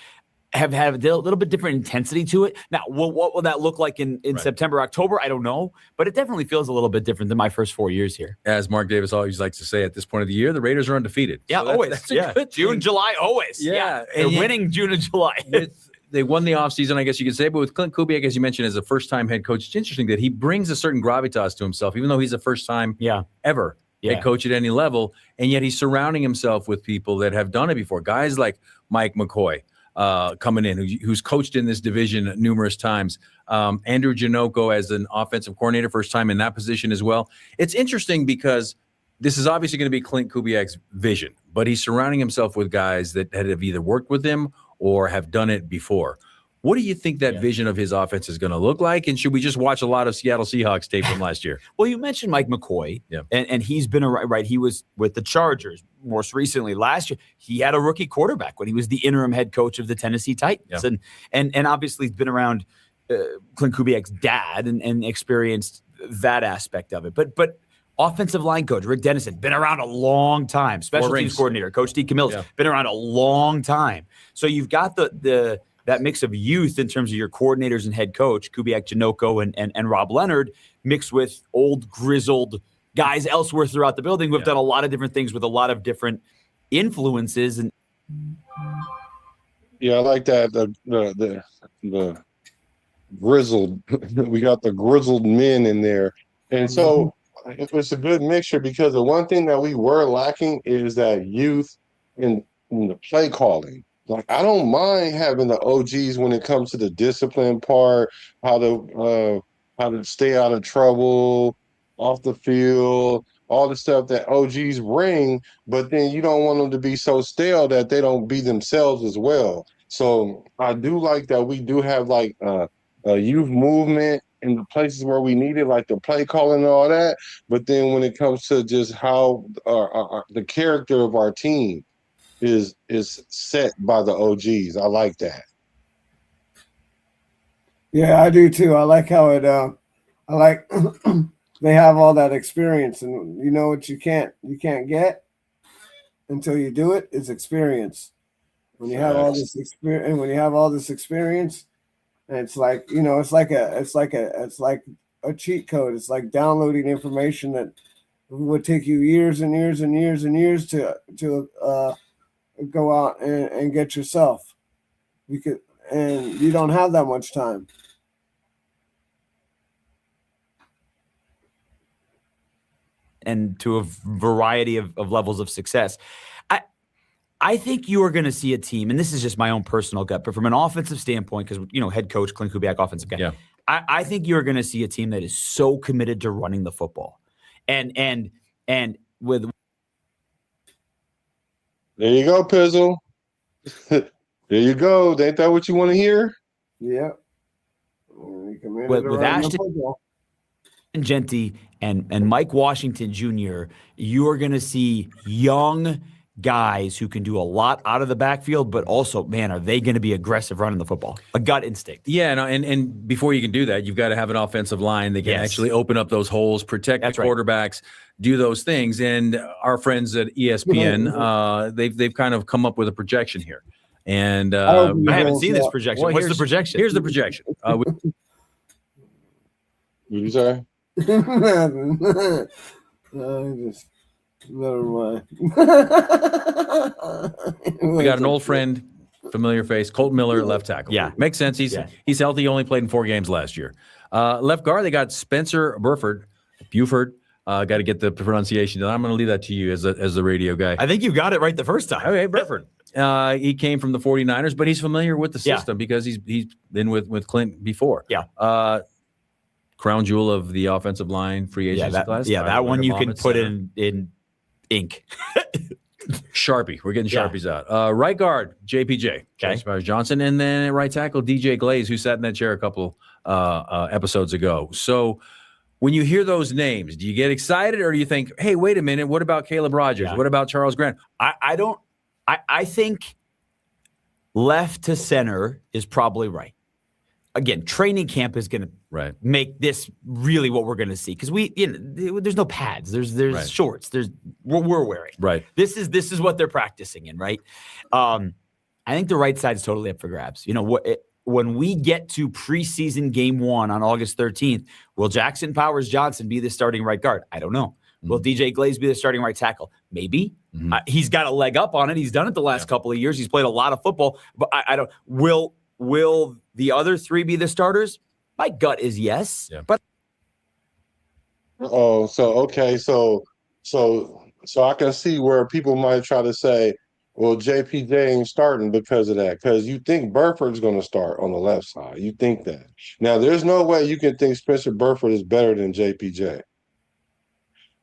have a little bit different intensity to it. Now, what will that look like in September, October? I don't know, but it definitely feels a little bit different than my first 4 years here. As Mark Davis always likes to say, at this point of the year, the Raiders are undefeated. Yeah, so always. That's a good June, thing. July, always. Yeah. They're winning June and July. they won the offseason, I guess you could say. But with Clint Kubiak, as you mentioned, as a first-time head coach, it's interesting that he brings a certain gravitas to himself, even though he's a first-time ever head coach at any level. And yet he's surrounding himself with people that have done it before. Guys like Mike McCoy coming in, who's coached in this division numerous times. Andrew Janocko as an offensive coordinator, first time in that position as well. It's interesting because this is obviously going to be Clint Kubiak's vision, but he's surrounding himself with guys that have either worked with him or have done it before. What do you think that vision of his offense is going to look like? And should we just watch a lot of Seattle Seahawks tape from last year? Well, you mentioned Mike McCoy, and he's been right. He was with the Chargers most recently. Last year, he had a rookie quarterback when he was the interim head coach of the Tennessee Titans, and obviously he's been around Clint Kubiak's dad and experienced that aspect of it. But offensive line coach Rick Dennison, been around a long time. Special teams coordinator Coach D. Camillus, been around a long time. So you've got that mix of youth in terms of your coordinators and head coach, Kubiak, Janocko, and Rob Leonard, mixed with old, grizzled guys elsewhere throughout the building who have done a lot of different things with a lot of different influences. And I like that. The grizzled, we got the grizzled men in there. And so it's a good mixture, because the one thing that we were lacking is that youth in the play calling. Like, I don't mind having the OGs when it comes to the discipline part, how to stay out of trouble, off the field, all the stuff that OGs bring, but then you don't want them to be so stale that they don't be themselves as well. So I do like that we do have like a youth movement in the places where we need it, like the play calling and all that. But then when it comes to just how the character of our team is set by the OGs. I like that. Yeah, I do too. I like how it I like they have all that experience, and you know what you can't get until you do it is experience. When you have all this experience, and when you have all this experience, and it's like, you know, it's like a cheat code. It's like downloading information that would take you years and years and years and years to go out and get yourself, and you don't have that much time. And to a variety of levels of success. I think you are going to see a team, and this is just my own personal gut, but from an offensive standpoint, because, you know, head coach Clint Kubiak, offensive guy, I think you're going to see a team that is so committed to running the football, and with. There you go, Pizzle. There you go. Ain't that what you want to hear? Yeah. With Ashton Genty and Mike Washington Jr., you are going to see young guys who can do a lot out of the backfield, but also, man, are they going to be aggressive running the football? A gut instinct. Yeah, and before you can do that, you've got to have an offensive line that can actually open up those holes, protect the quarterbacks, do those things. And our friends at ESPN, they've kind of come up with a projection here. And I haven't seen this projection. What's the projection? Here's the projection. What you say? Never mind. We got an old friend, familiar face, Colt Miller, left tackle. Yeah, makes sense. He's healthy. He only played in 4 games last year. Left guard, they got Spencer Buford. Got to get the pronunciation. I'm going to leave that to you as the radio guy. I think you got it right the first time. Okay, Buford. He came from the 49ers, but he's familiar with the system because he's been with Clint before. Yeah. Crown jewel of the offensive line free agency class. Yeah, that one you can put in ink. Sharpie. We're getting Sharpies out. Right guard, JPJ. Okay. Johnson. And then right tackle, DJ Glaze, who sat in that chair a couple episodes ago. So when you hear those names, do you get excited, or do you think, hey, wait a minute, what about Caleb Rogers? Yeah. What about Charles Grant? I think left to center is probably right. Again, training camp is going to make this really what we're going to see, because there's no pads, there's shorts, there's what we're wearing. Right. This is what they're practicing in, right? I think the right side is totally up for grabs. You know, when we get to preseason game 1 on August 13th, will Jackson Powers Johnson be the starting right guard? I don't know. Mm-hmm. Will DJ Glaze be the starting right tackle? Maybe. Mm-hmm. He's got a leg up on it. He's done it the last couple of years. He's played a lot of football, but I don't. Will will the other three be the starters? My gut is yes. Yeah. But Oh, so okay, so I can see where people might try to say, well, JPJ ain't starting because of that, because you think Burford's going to start on the left side. You think that. Now, there's no way you can think Spencer Burford is better than JPJ,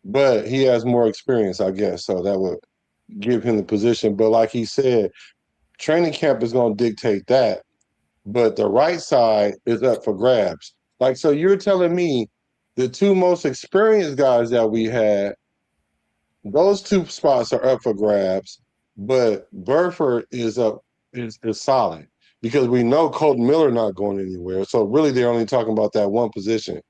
but he has more experience, I guess, so that would give him the position. But like he said, training camp is going to dictate that, but the right side is up for grabs. Like, so you're telling me the two most experienced guys that we had, those two spots are up for grabs, but Burford is solid because we know Colton Miller not going anywhere. So really, they're only talking about that one position.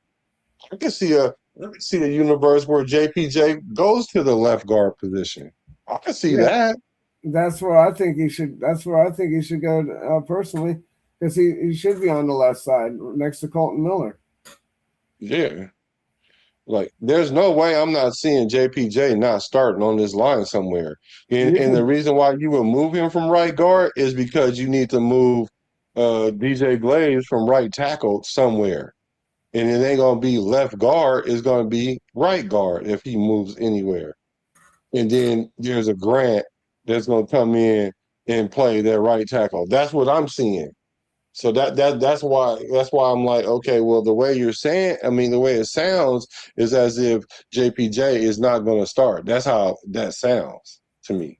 I can see a universe where JPJ goes to the left guard position. I can see that. That's where I think he should. That's where I think he should go personally, because he should be on the left side next to Colton Miller. Yeah. Like, there's no way I'm not seeing JPJ not starting on this line somewhere. And the reason why you would move him from right guard is because you need to move DJ Glaze from right tackle somewhere. And it ain't going to be left guard. It's going to be right guard if he moves anywhere. And then there's a Grant that's going to come in and play that right tackle. That's what I'm seeing. So that's why I'm like, okay, well, the way you're saying, I mean, the way it sounds is as if JPJ is not going to start. That's how that sounds to me.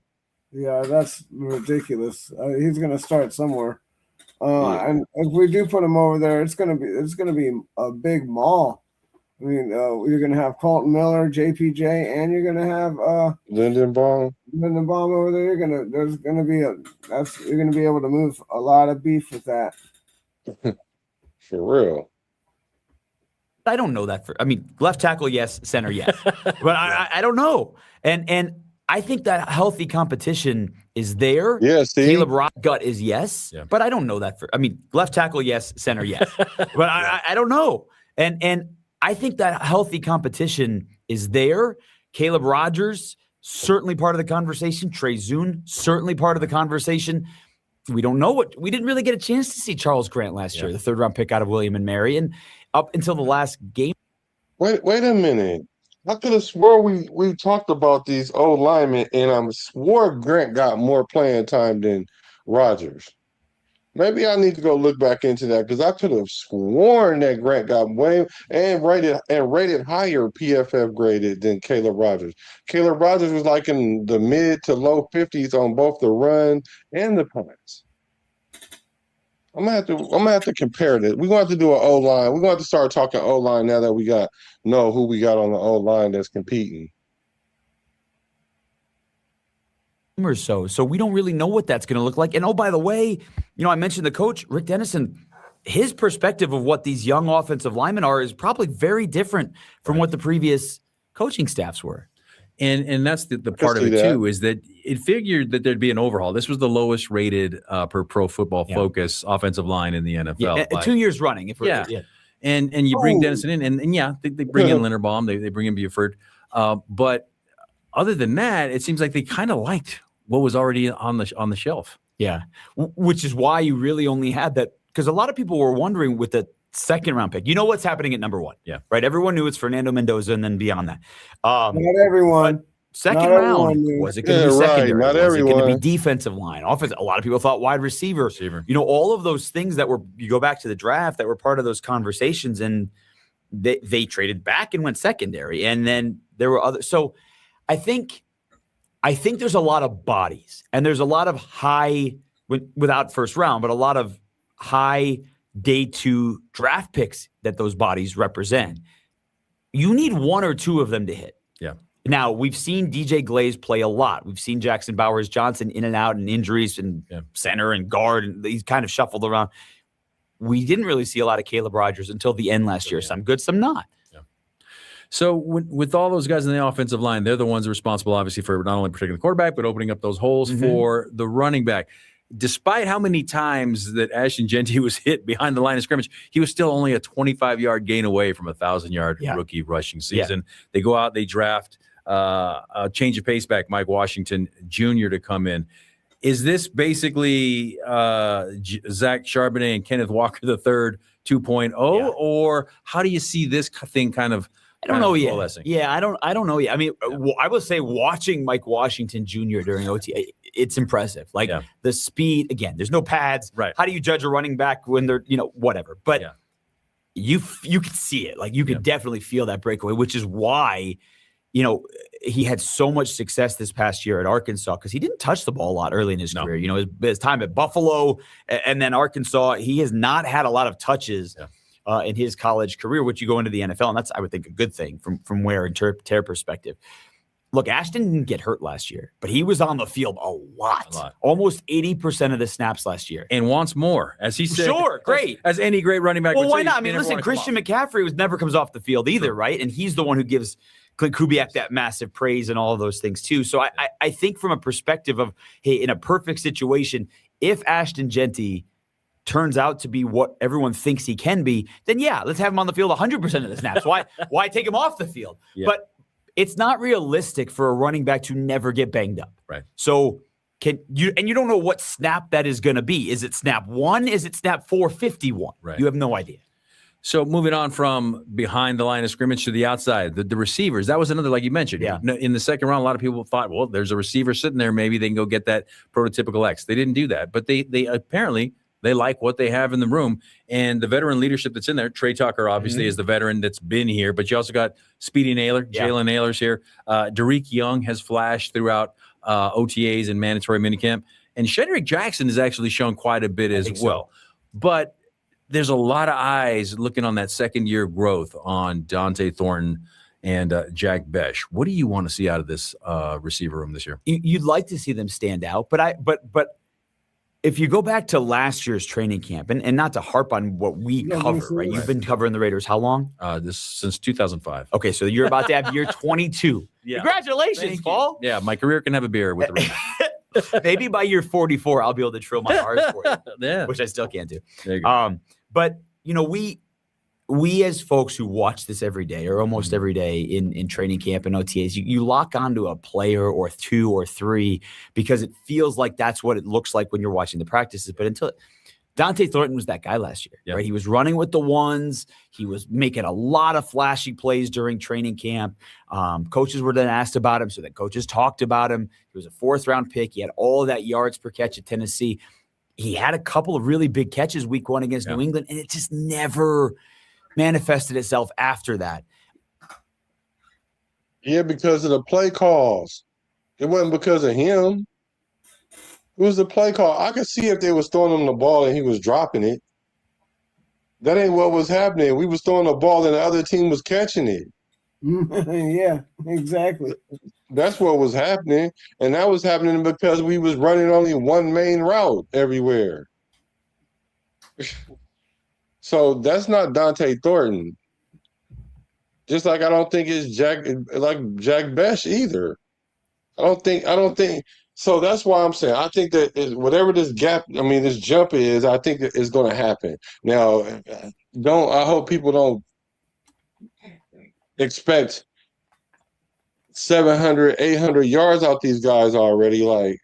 Yeah, that's ridiculous. He's going to start somewhere, and if we do put him over there, it's going to be a big maul. I mean, you're going to have Colton Miller, JPJ, and you're going to have Lindenbaum over there. You're going to be able to move a lot of beef with that. For real. I don't know that left tackle, yes, center, yes. But I don't know. And I think that healthy competition is there. Yeah, see? Caleb gut is yes. Yeah. But I don't know that left tackle, yes, center, yes. But I don't know. And I think that healthy competition is there. Caleb Rogers, certainly part of the conversation. Trey Zune, certainly part of the conversation. We don't know we didn't really get a chance to see Charles Grant last year, the 3rd round pick out of William and Mary, and up until the last game. Wait a minute. I could have swore we talked about these old linemen, and I swore Grant got more playing time than Rogers. Maybe I need to go look back into that, because I could have sworn that Grant got way and rated higher PFF graded than Caleb Rogers. Caleb Rogers was like in the mid to low 50s on both the run and the pass. I'm gonna have to compare this. We're gonna have to do an O line. We're gonna have to start talking O line now that we know who we got on the O line that's competing. Or so we don't really know what that's going to look like. And oh, by the way, I mentioned the coach, Rick Dennison. His perspective of what these young offensive linemen are is probably very different from what the previous coaching staffs were. And that's the part of it too, is that it figured that there'd be an overhaul. This was the lowest rated per Pro Football Focus offensive line in the NFL. Yeah, 2 years running. And you bring Dennison in, and they bring in Linderbaum, they bring in Buford, but other than that, it seems like they kind of liked what was already on the shelf. Yeah, which is why you really only had that, because a lot of people were wondering with the 2nd round pick. You know what's happening at number 1. Yeah. Right. Everyone knew it's Fernando Mendoza, and then beyond that. Not everyone. Second round, was it going to be secondary? Not was everyone. it going to be defensive line? Offense. A lot of people thought wide receiver. All of those things that were, you go back to the draft, that were part of those conversations, and they traded back and went secondary. And then there were others. So I think there's a lot of bodies, and there's a lot of high, without first round, but a lot of high day 2 draft picks that those bodies represent. You need 1 or 2 of them to hit. Yeah. Now, we've seen DJ Glaze play a lot. We've seen Jackson Bowers-Johnson in and out, and injuries, and center and guard, and he's kind of shuffled around. We didn't really see a lot of Caleb Rogers until the end last year. Some good, some not. So with all those guys in the offensive line, they're the ones responsible, obviously, for not only protecting the quarterback, but opening up those holes for the running back. Despite how many times that Ashton Jeanty was hit behind the line of scrimmage, he was still only a 25-yard gain away from a 1,000-yard rookie rushing season. They go out, they draft a change of pace back, Mike Washington Jr. to come in. Is this basically Zach Charbonnet and Kenneth Walker III 2.0, or how do you see this thing kind of? I don't know yet. Coalescing? Yeah, I don't know yet. I mean, I will say watching Mike Washington Jr. during OT, it's impressive. Like the speed. Again, there's no pads. Right. How do you judge a running back when they're whatever? But you could see it. Like you could definitely feel that breakaway, which is why he had so much success this past year at Arkansas because he didn't touch the ball a lot early in his career. His time at Buffalo and then Arkansas, he has not had a lot of touches in his college career, which you go into the NFL, and that's, I would think, a good thing from wear and tear perspective. Look, Ashton didn't get hurt last year, but he was on the field a lot. Almost 80% of the snaps last year. And wants more, as he said. Sure, great. As any great running back would say. Well, why not? I mean, listen, Christian McCaffrey never comes off the field either, right? And he's the one who gives Clint Kubiak that massive praise and all of those things too. So I think from a perspective of, hey, in a perfect situation, if Ashton Genty turns out to be what everyone thinks he can be, then let's have him on the field 100% of the snaps. Why take him off the field? Yeah. But it's not realistic for a running back to never get banged up. Right. So you don't know what snap that is going to be. Is it snap 1? Is it snap 451? Right. You have no idea. So moving on from behind the line of scrimmage to the outside, the receivers, that was another, like you mentioned. Yeah. In the second round, a lot of people thought, well, there's a receiver sitting there. Maybe they can go get that prototypical X. They didn't do that. But they apparently they like what they have in the room. And the veteran leadership that's in there, Trey Tucker obviously is the veteran that's been here. But you also got Speedy Naylor, Jalen Naylor's here. Derek Young has flashed throughout OTAs and mandatory minicamp. And Shedrick Jackson has actually shown quite a bit as well. But there's a lot of eyes looking on that second-year growth on Dante Thornton and Jack Besh. What do you want to see out of this receiver room this year? You'd like to see them stand out, but if you go back to last year's training camp, and not to harp on what we cover, right? You've been covering the Raiders how long? This since 2005. Okay, so you're about to have year 22. Congratulations, Paul. Yeah, my career can have a beer with the Raiders. Maybe by year 44, I'll be able to trill my R's for you, which I still can't do. There you go. But we as folks who watch this every day or almost every day in training camp and OTAs, you lock onto a player or two or three because it feels like that's what it looks like when you're watching the practices. But until Dante Thornton was that guy last year, right? He was running with the ones. He was making a lot of flashy plays during training camp. Coaches were then asked about him, so then coaches talked about him. He was a 4th-round pick. He had all of that yards per catch at Tennessee. He had a couple of really big catches week 1 against New England, and it just never manifested itself after that. Yeah, because of the play calls. It wasn't because of him. It was the play call. I could see if they was throwing him the ball and he was dropping it. That ain't what was happening. We was throwing the ball and the other team was catching it. Yeah, exactly. That's what was happening. And that was happening because we was running only one main route everywhere. So that's not Dante Thornton. Just like I don't think it's Jack Besh either. I don't think so. That's why I'm saying I think that whatever this jump is, I think that it's going to happen. Now, I hope people don't expect 700, 800 yards out these guys already. Like,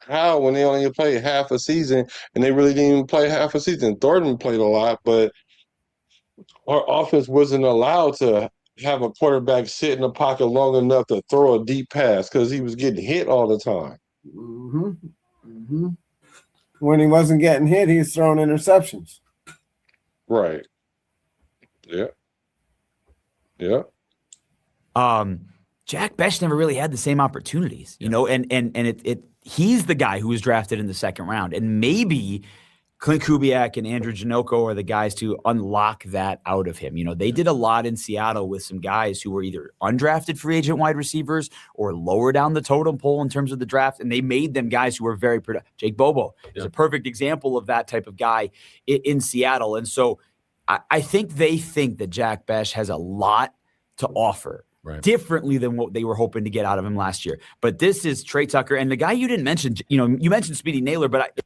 how when they only played half a season and they really didn't even play half a season? Thornton played a lot, but our offense wasn't allowed to have a quarterback sit in the pocket long enough to throw a deep pass because he was getting hit all the time. When he wasn't getting hit, he was throwing interceptions. Right. Yeah. Jack Besh never really had the same opportunities, and he's the guy who was drafted in the 2nd round, and maybe Clint Kubiak and Andrew Janocko are the guys to unlock that out of him. They did a lot in Seattle with some guys who were either undrafted free agent wide receivers or lower down the totem pole in terms of the draft, and they made them guys who were very productive. Jake Bobo is a perfect example of that type of guy in Seattle. And so I think they think that Jack Besh has a lot to offer. Right. Differently than what they were hoping to get out of him last year. But this is Trey Tucker. And the guy you didn't mention, you mentioned Speedy Naylor, but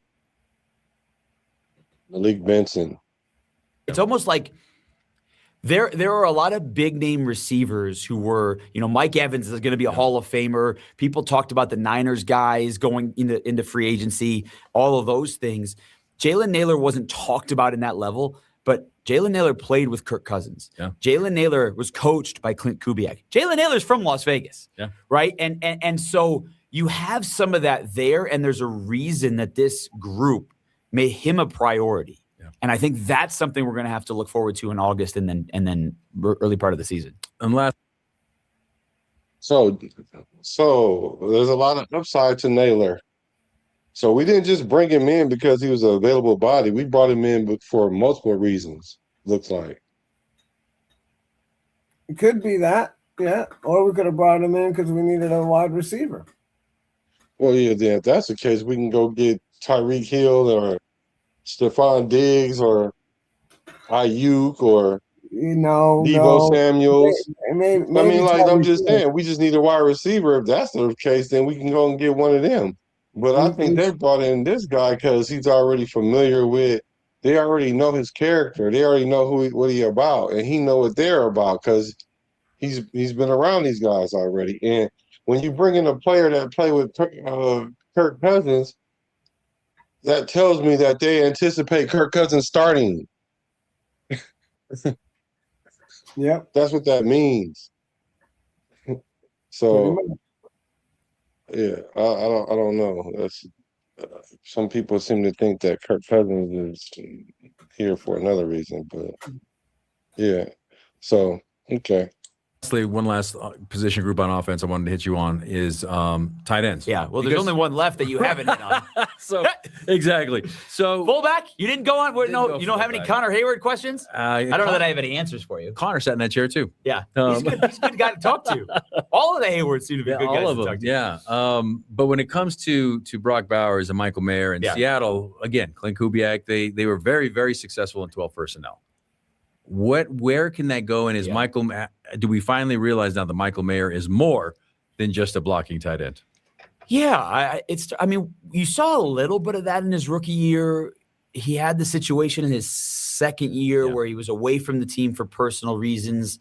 Malik Benson. It's almost like There are a lot of big name receivers who were, Mike Evans is going to be a Hall of Famer. People talked about the Niners guys going into free agency, all of those things. Jalen Nailor wasn't talked about in that level, but Jalen Nailor played with Kirk Cousins. Yeah. Jalen Nailor was coached by Clint Kubiak. Jalen Nailor's from Las Vegas, right? And so you have some of that there, and there's a reason that this group made him a priority. And I think that's something we're going to have to look forward to in August and then early part of the season. So there's a lot of upside to Naylor. So we didn't just bring him in because he was an available body. We brought him in for multiple reasons, looks like. It could be that, yeah. Or we could have brought him in because we needed a wide receiver. Well, yeah, then if that's the case, we can go get Tyreek Hill or Stephon Diggs or Ayuk or Deebo Samuels. Maybe I'm just saying, we just need a wide receiver. If that's the case, then we can go and get one of them. But I think they brought in this guy because he's already familiar with. They already know his character. They already know what he about, and he know what they're about because he's been around these guys already. And when you bring in a player that play with Kirk Cousins, that tells me that they anticipate Kirk Cousins starting. Yep. That's what that means. So, yeah, I don't know. That's some people seem to think that Kirk Cousins is here for another reason, but yeah. So, okay. One last position group on offense I wanted to hit you on is tight ends. Yeah, well, there's only one left that you haven't hit on. So exactly. So fullback, you didn't go on. You don't have any Connor Hayward questions? I don't know that I have any answers for you. Connor sat in that chair too. Yeah, he's a good guy to talk to. All of the Haywards seem to be good guys all of to them. talk to. Yeah. But when it comes to Brock Bowers and Michael Mayer in Seattle, again, Clint Kubiak, they were very, very successful in 12 personnel. Where can that go? And do we finally realize now that Michael Mayer is more than just a blocking tight end? Yeah, you saw a little bit of that in his rookie year. He had the situation in his second year where he was away from the team for personal reasons.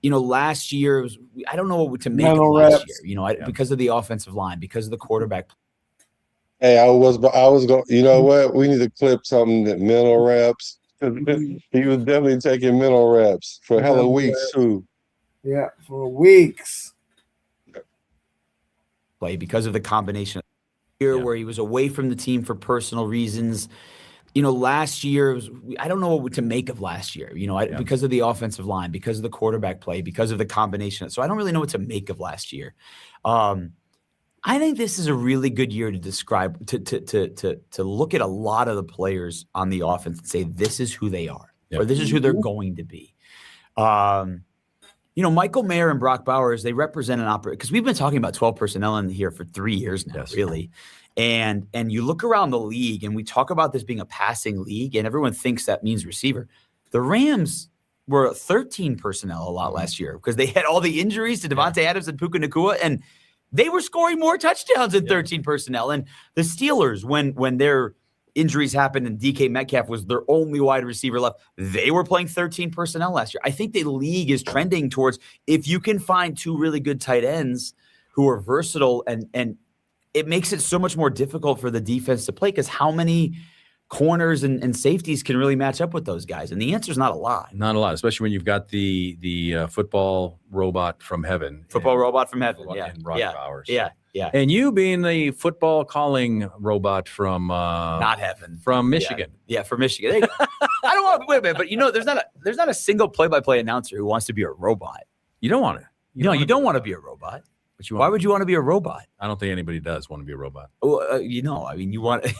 Last year, I don't know what to make of last year. Because of the offensive line, because of the quarterback. Hey, I was going. You know what? We need to clip something that mental reps. He was definitely taking mental reps for hella weeks too. Yeah, for weeks. Play because of the combination here where he was away from the team for personal reasons. Last year, I don't know what to make of last year. Because of the offensive line, because of the quarterback play, because of the combination. So I don't really know what to make of last year. I think this is a really good year to describe, to look at a lot of the players on the offense and say, this is who they are, or this is who they're going to be. Michael Mayer and Brock Bowers, they represent an operator, because we've been talking about 12 personnel in here for 3 years now, really. And you look around the league and we talk about this being a passing league and everyone thinks that means receiver. The Rams were 13 personnel a lot last year because they had all the injuries to Devontae Adams and Puka Nacua, and they were scoring more touchdowns than 13 personnel. And the Steelers, when their injuries happened and DK Metcalf was their only wide receiver left, they were playing 13 personnel last year. I think the league is trending towards, if you can find two really good tight ends who are versatile, and it makes it so much more difficult for the defense to play, because how many corners and safeties can really match up with those guys? And the answer is not a lot. Not a lot, especially when you've got the football robot from heaven. Robot from heaven, and Brock Bowers. Yeah. And you being the football calling robot from not heaven, from Michigan. Yeah, from Michigan. There you go. I don't want to wait a minute, but there's not a single play-by-play announcer who wants to be a robot. You don't want to. You don't want to be a robot. But why would you want to be a robot? I don't think anybody does want to be a robot. Well, you want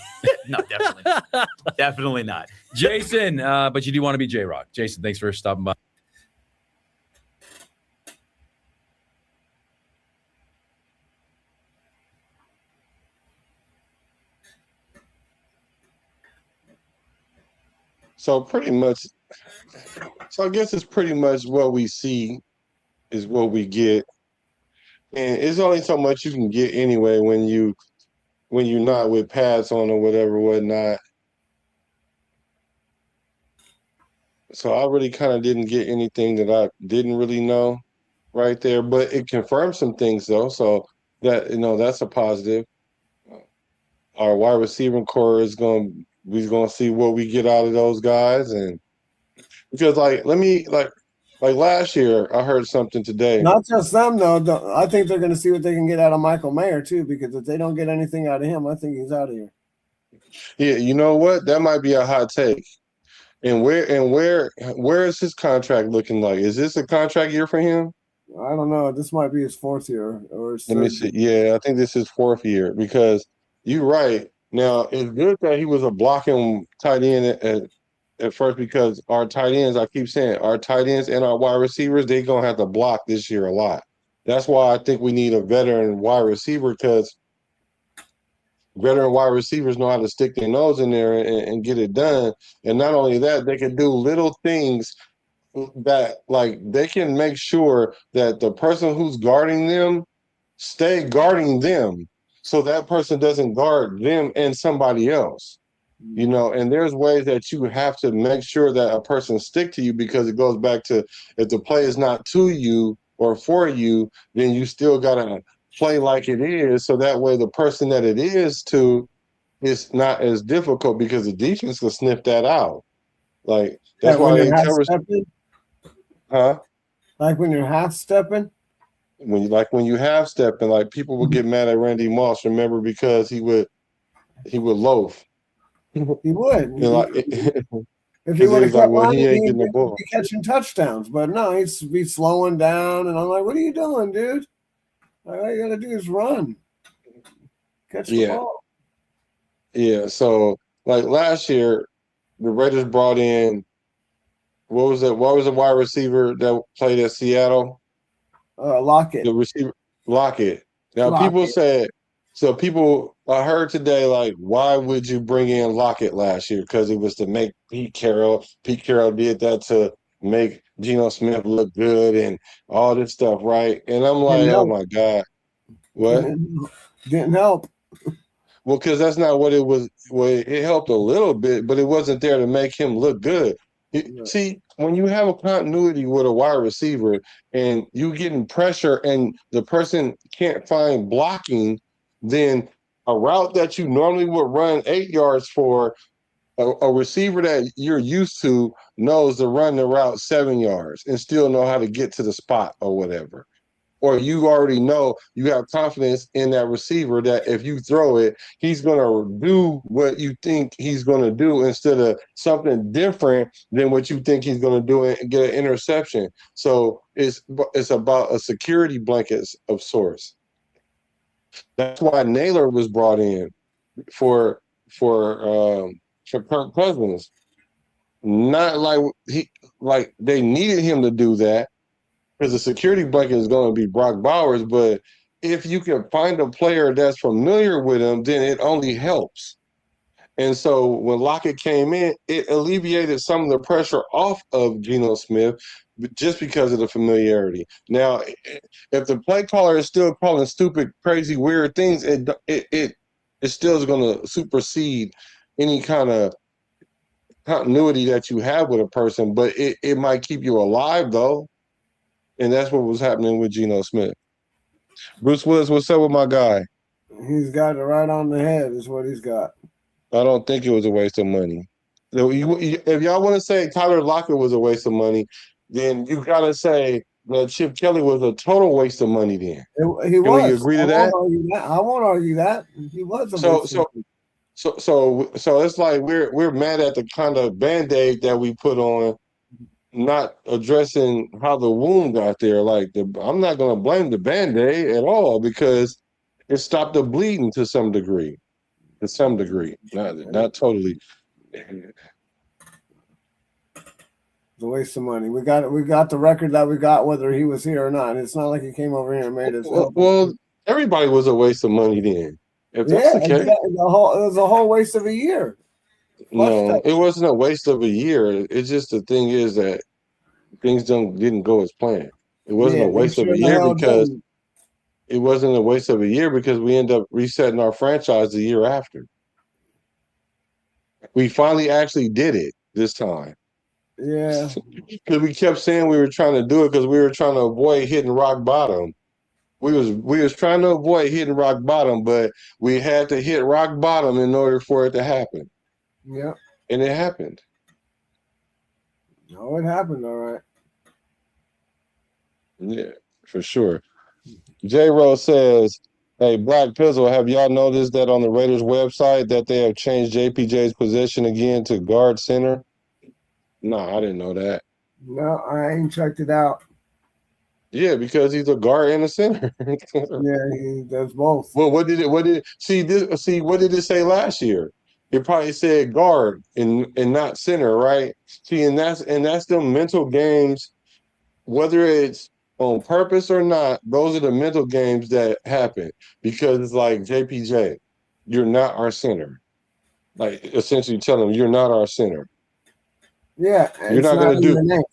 no, definitely not. Definitely not. Jason, but you do want to be J-Rock. Jason, thanks for stopping by. So pretty much, I guess it's pretty much what we see is what we get. And it's only so much you can get anyway when you're not with pads on or whatnot. So I really kind of didn't get anything that I didn't really know right there, but it confirmed some things though. So that that's a positive. Our wide receiver core is we're gonna see what we get out of those guys, and because like last year, I heard something today. Not just them though. I think they're going to see what they can get out of Michael Mayer too, because if they don't get anything out of him, I think he's out of here. Yeah, you know what? That might be a hot take. And where is his contract looking like? Is this a contract year for him? I don't know. This might be his fourth year or his Let me third see. year. Yeah, I think this is fourth year because you're right. Now it's good that he was a blocking tight end at first because our tight ends, I keep saying, our tight ends and our wide receivers, they're gonna have to block this year a lot. That's why I think we need a veteran wide receiver because veteran wide receivers know how to stick their nose in there and get it done. And not only that, they can do little things that like they can make sure that the person who's guarding them stay guarding them so that person doesn't guard them and somebody else. And there's ways that you have to make sure that a person stick to you because it goes back to if the play is not to you or for you, then you still gotta play like it is so that way the person that it is to is not as difficult because the defense will sniff that out. Like that's Like when why you're they half tell us, stepping, huh? like when you're half stepping. When you have stepping, like people would get mad at Randy Moss, remember, because he would loaf. He would. And like If he because would he's have like, kept well, he running, ain't he'd getting the ball. be catching touchdowns. But no, he'd be slowing down, and I'm like, "What are you doing, dude? Like, all you gotta do is run, catch the Yeah, ball." yeah. So like last year, the Raiders brought in what was it? What was the wide receiver that played at Seattle? Lock it, The receiver Lockett. Now lock people it. said so. People I heard today like, why would you bring in Lockett last year? Because it was to make Pete Carroll. Pete Carroll did that to make Geno Smith look good and all this stuff, right? And I'm Didn't like, oh help. my god, what? Didn't help. Well, because that's not what it was. Well, it helped a little bit, but it wasn't there to make him look good. See, when you have a continuity with a wide receiver and you getting pressure and the person can't find blocking, then a route that you normally would run 8 yards for, a receiver that you're used to knows to run the route 7 yards and still know how to get to the spot or whatever, or you already know you have confidence in that receiver that if you throw it, he's going to do what you think he's going to do instead of something different than what you think he's going to do and get an interception. So it's about a security blanket of sorts. That's why Naylor was brought in for Kirk Cousins. Not like they needed him to do that because the security blanket is going to be Brock Bowers. But if you can find a player that's familiar with him, then it only helps. And so when Lockett came in, it alleviated some of the pressure off of Geno Smith just because of the familiarity. Now, if the play caller is still calling stupid, crazy, weird things, it still is going to supersede any kind of continuity that you have with a person, but it might keep you alive though. And that's what was happening with Geno Smith. Bruce Willis, what's up with my guy? He's got it right on the head. Is what he's got. I don't think it was a waste of money. If y'all want to say Tyler Lockett was a waste of money, then you got to say that Chip Kelly was a total waste of money then. He Can we was. agree to that? I won't argue that. He was a So waste so of money. so it's like we're mad at the kind of Band-Aid that we put on, not addressing how the wound got there. Like I'm not gonna blame the Band-Aid at all because it stopped the bleeding to some degree. To some degree. Not totally. It's a waste of money. We got the record that we got whether he was here or not. It's not like he came over here and made us help. Well, everybody was a waste of money then. If that's Yeah, the case. it was a whole waste of a year. No, it wasn't a waste of a year. It's just the thing is that things didn't go as planned. It wasn't Yeah, a they waste of sure a the year hell because didn't. it wasn't a waste of a year because we end up resetting our franchise the year after. We finally actually did it this time. Yeah. Because we kept saying we were trying to do it because we were trying to avoid hitting rock bottom. We was trying to avoid hitting rock bottom, but we had to hit rock bottom in order for it to happen. Yeah. And it happened. No, it happened. All right. Yeah, for sure. J Rose says, "Hey, Black Pizzle, have y'all noticed that on the Raiders website that they have changed JPJ's position again to guard center?" No, I didn't know that. No, I ain't checked it out. Yeah, because he's a guard and a center. Yeah, he does both. Well, what did it see what did it say last year? It probably said guard and not center, right? See, and that's the mental games, whether it's on purpose or not, those are the mental games that happen because it's like JPJ, you're not our center. Like essentially telling him you're not our center. Yeah, You're it's not not gonna in do your name.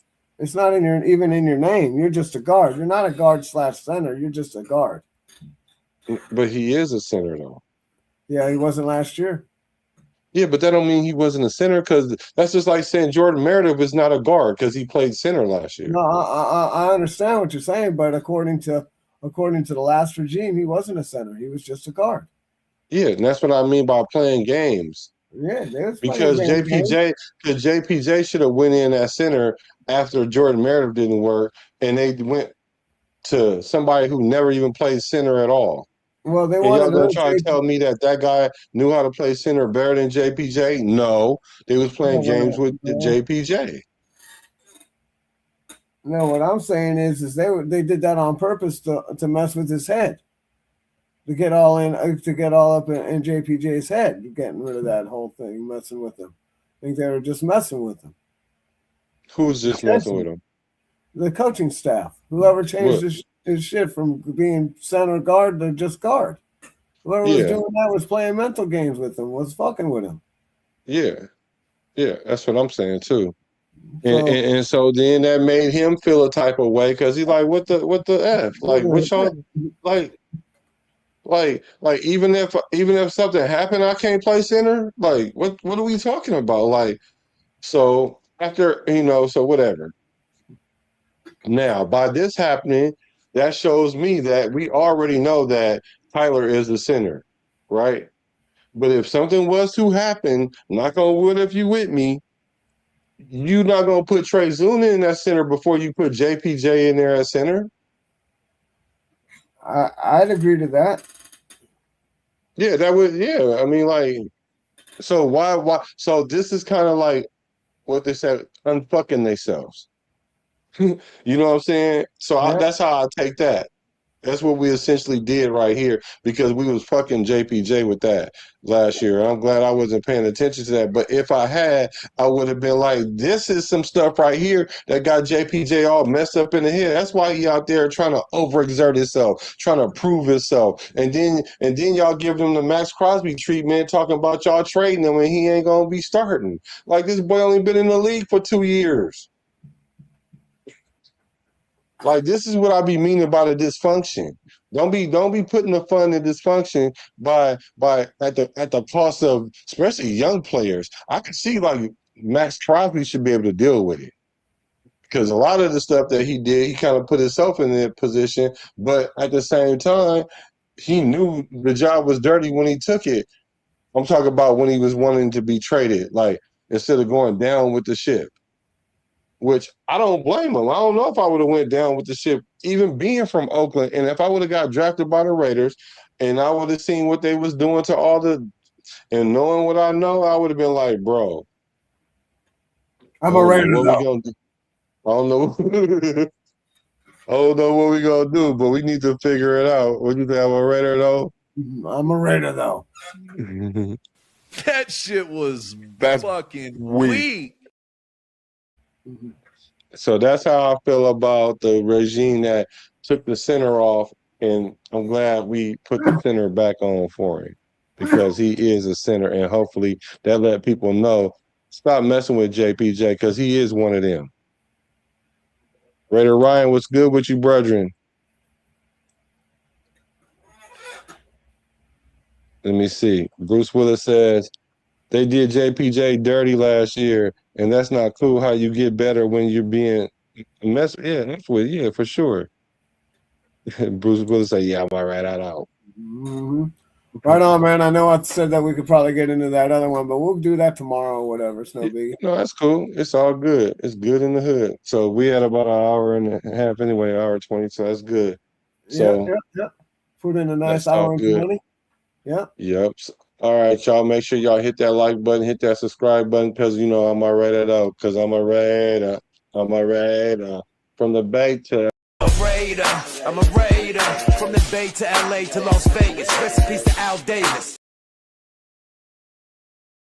It's not in your even in your name. You're just a guard. You're not a guard / center. You're just a guard. but he is a center though. Yeah, he wasn't last year. Yeah, but that don't mean he wasn't a center because that's just like saying Jordan Meredith is not a guard because he played center last year. No, I understand what you're saying, but according to the last regime, he wasn't a center. He was just a guard. Yeah, and that's what I mean by playing games. Yeah, they was playing Because games. JPJ should have went in at center after Jordan Meredith didn't work, and they went to somebody who never even played center at all. Well, they And y'all wanted gonna try to tell me that guy knew how to play center better than JPJ? No, they was playing games with JPJ. No, what I'm saying is they did that on purpose to mess with his head, to get all up in JPJ's head, getting rid of that whole thing, messing with him. I think they were just messing with him. Who's just messing with him? The coaching staff, whoever changed his shit from being center guard to just guard. Whoever was doing that was playing mental games with him, was fucking with him. Yeah, that's what I'm saying too. And so then that made him feel a type of way because he's like, what the F? Like, what y'all like even if something happened, I can't play center? Like, what are we talking about? Like, so after, so whatever. Now, by this happening, that shows me that we already know that Tyler is the center, right? But if something was to happen, knock on wood if you with me, you're not gonna put Trey Zuna in that center before you put JPJ in there as center. I'd agree to that. Yeah, that would. Yeah, I mean, like, so why? So this is kind of like what they said, unfucking themselves. You know what I'm saying? So that's how I take that. That's what we essentially did right here because we was fucking JPJ with that last year. I'm glad I wasn't paying attention to that. But if I had, I would have been like, this is some stuff right here that got JPJ all messed up in the head. That's why he out there trying to overexert himself, trying to prove himself. And then y'all give him the Max Crosby treatment, talking about y'all trading him and he ain't gonna be starting. Like this boy only been in the league for 2 years. Like this is what I be meaning by the dysfunction. Don't be putting the fun in dysfunction by at the cost of especially young players. I can see like Max Crosby should be able to deal with it because a lot of the stuff that he did, he kind of put himself in that position. But at the same time, he knew the job was dirty when he took it. I'm talking about when he was wanting to be traded, like instead of going down with the ship. Which I don't blame him. I don't know if I would have went down with the ship, even being from Oakland. And if I would have got drafted by the Raiders and I would have seen what they was doing to and knowing what I know, I would have been like, bro. I'm a Raider what though. we gonna do. I don't know. I don't know what we gonna do, but we need to figure it out. What you think? I'm a Raider though? I'm a Raider though. That shit was fucking weak. So that's how I feel about the regime that took the center off, and I'm glad we put the center back on for him because he is a center, and hopefully that let people know stop messing with JPJ because he is one of them. Raider Ryan, what's good with you, brethren? Let me see. Bruce Willis says they did JPJ dirty last year. And that's not cool. How you get better when you're being messed? Yeah, that's what. Yeah, for sure. Bruce Willis say, "Yeah, I'm all right out." Mm-hmm. Right on, man. I know I said that we could probably get into that other one, but we'll do that tomorrow or whatever. It's no biggie. No, that's cool. It's all good. It's good in the hood. So we had about an hour and a half anyway, hour 20. So that's good. So Yeah. Put in a nice that's all hour and good. 20. Yeah. Yep. All right, y'all. Make sure y'all hit that like button, hit that subscribe button, because you know I'm already out. Because I'm a raider. I'm a raider. From the Bay to I'm a raider from the Bay to LA to Las Vegas. Recipes to Al Davis.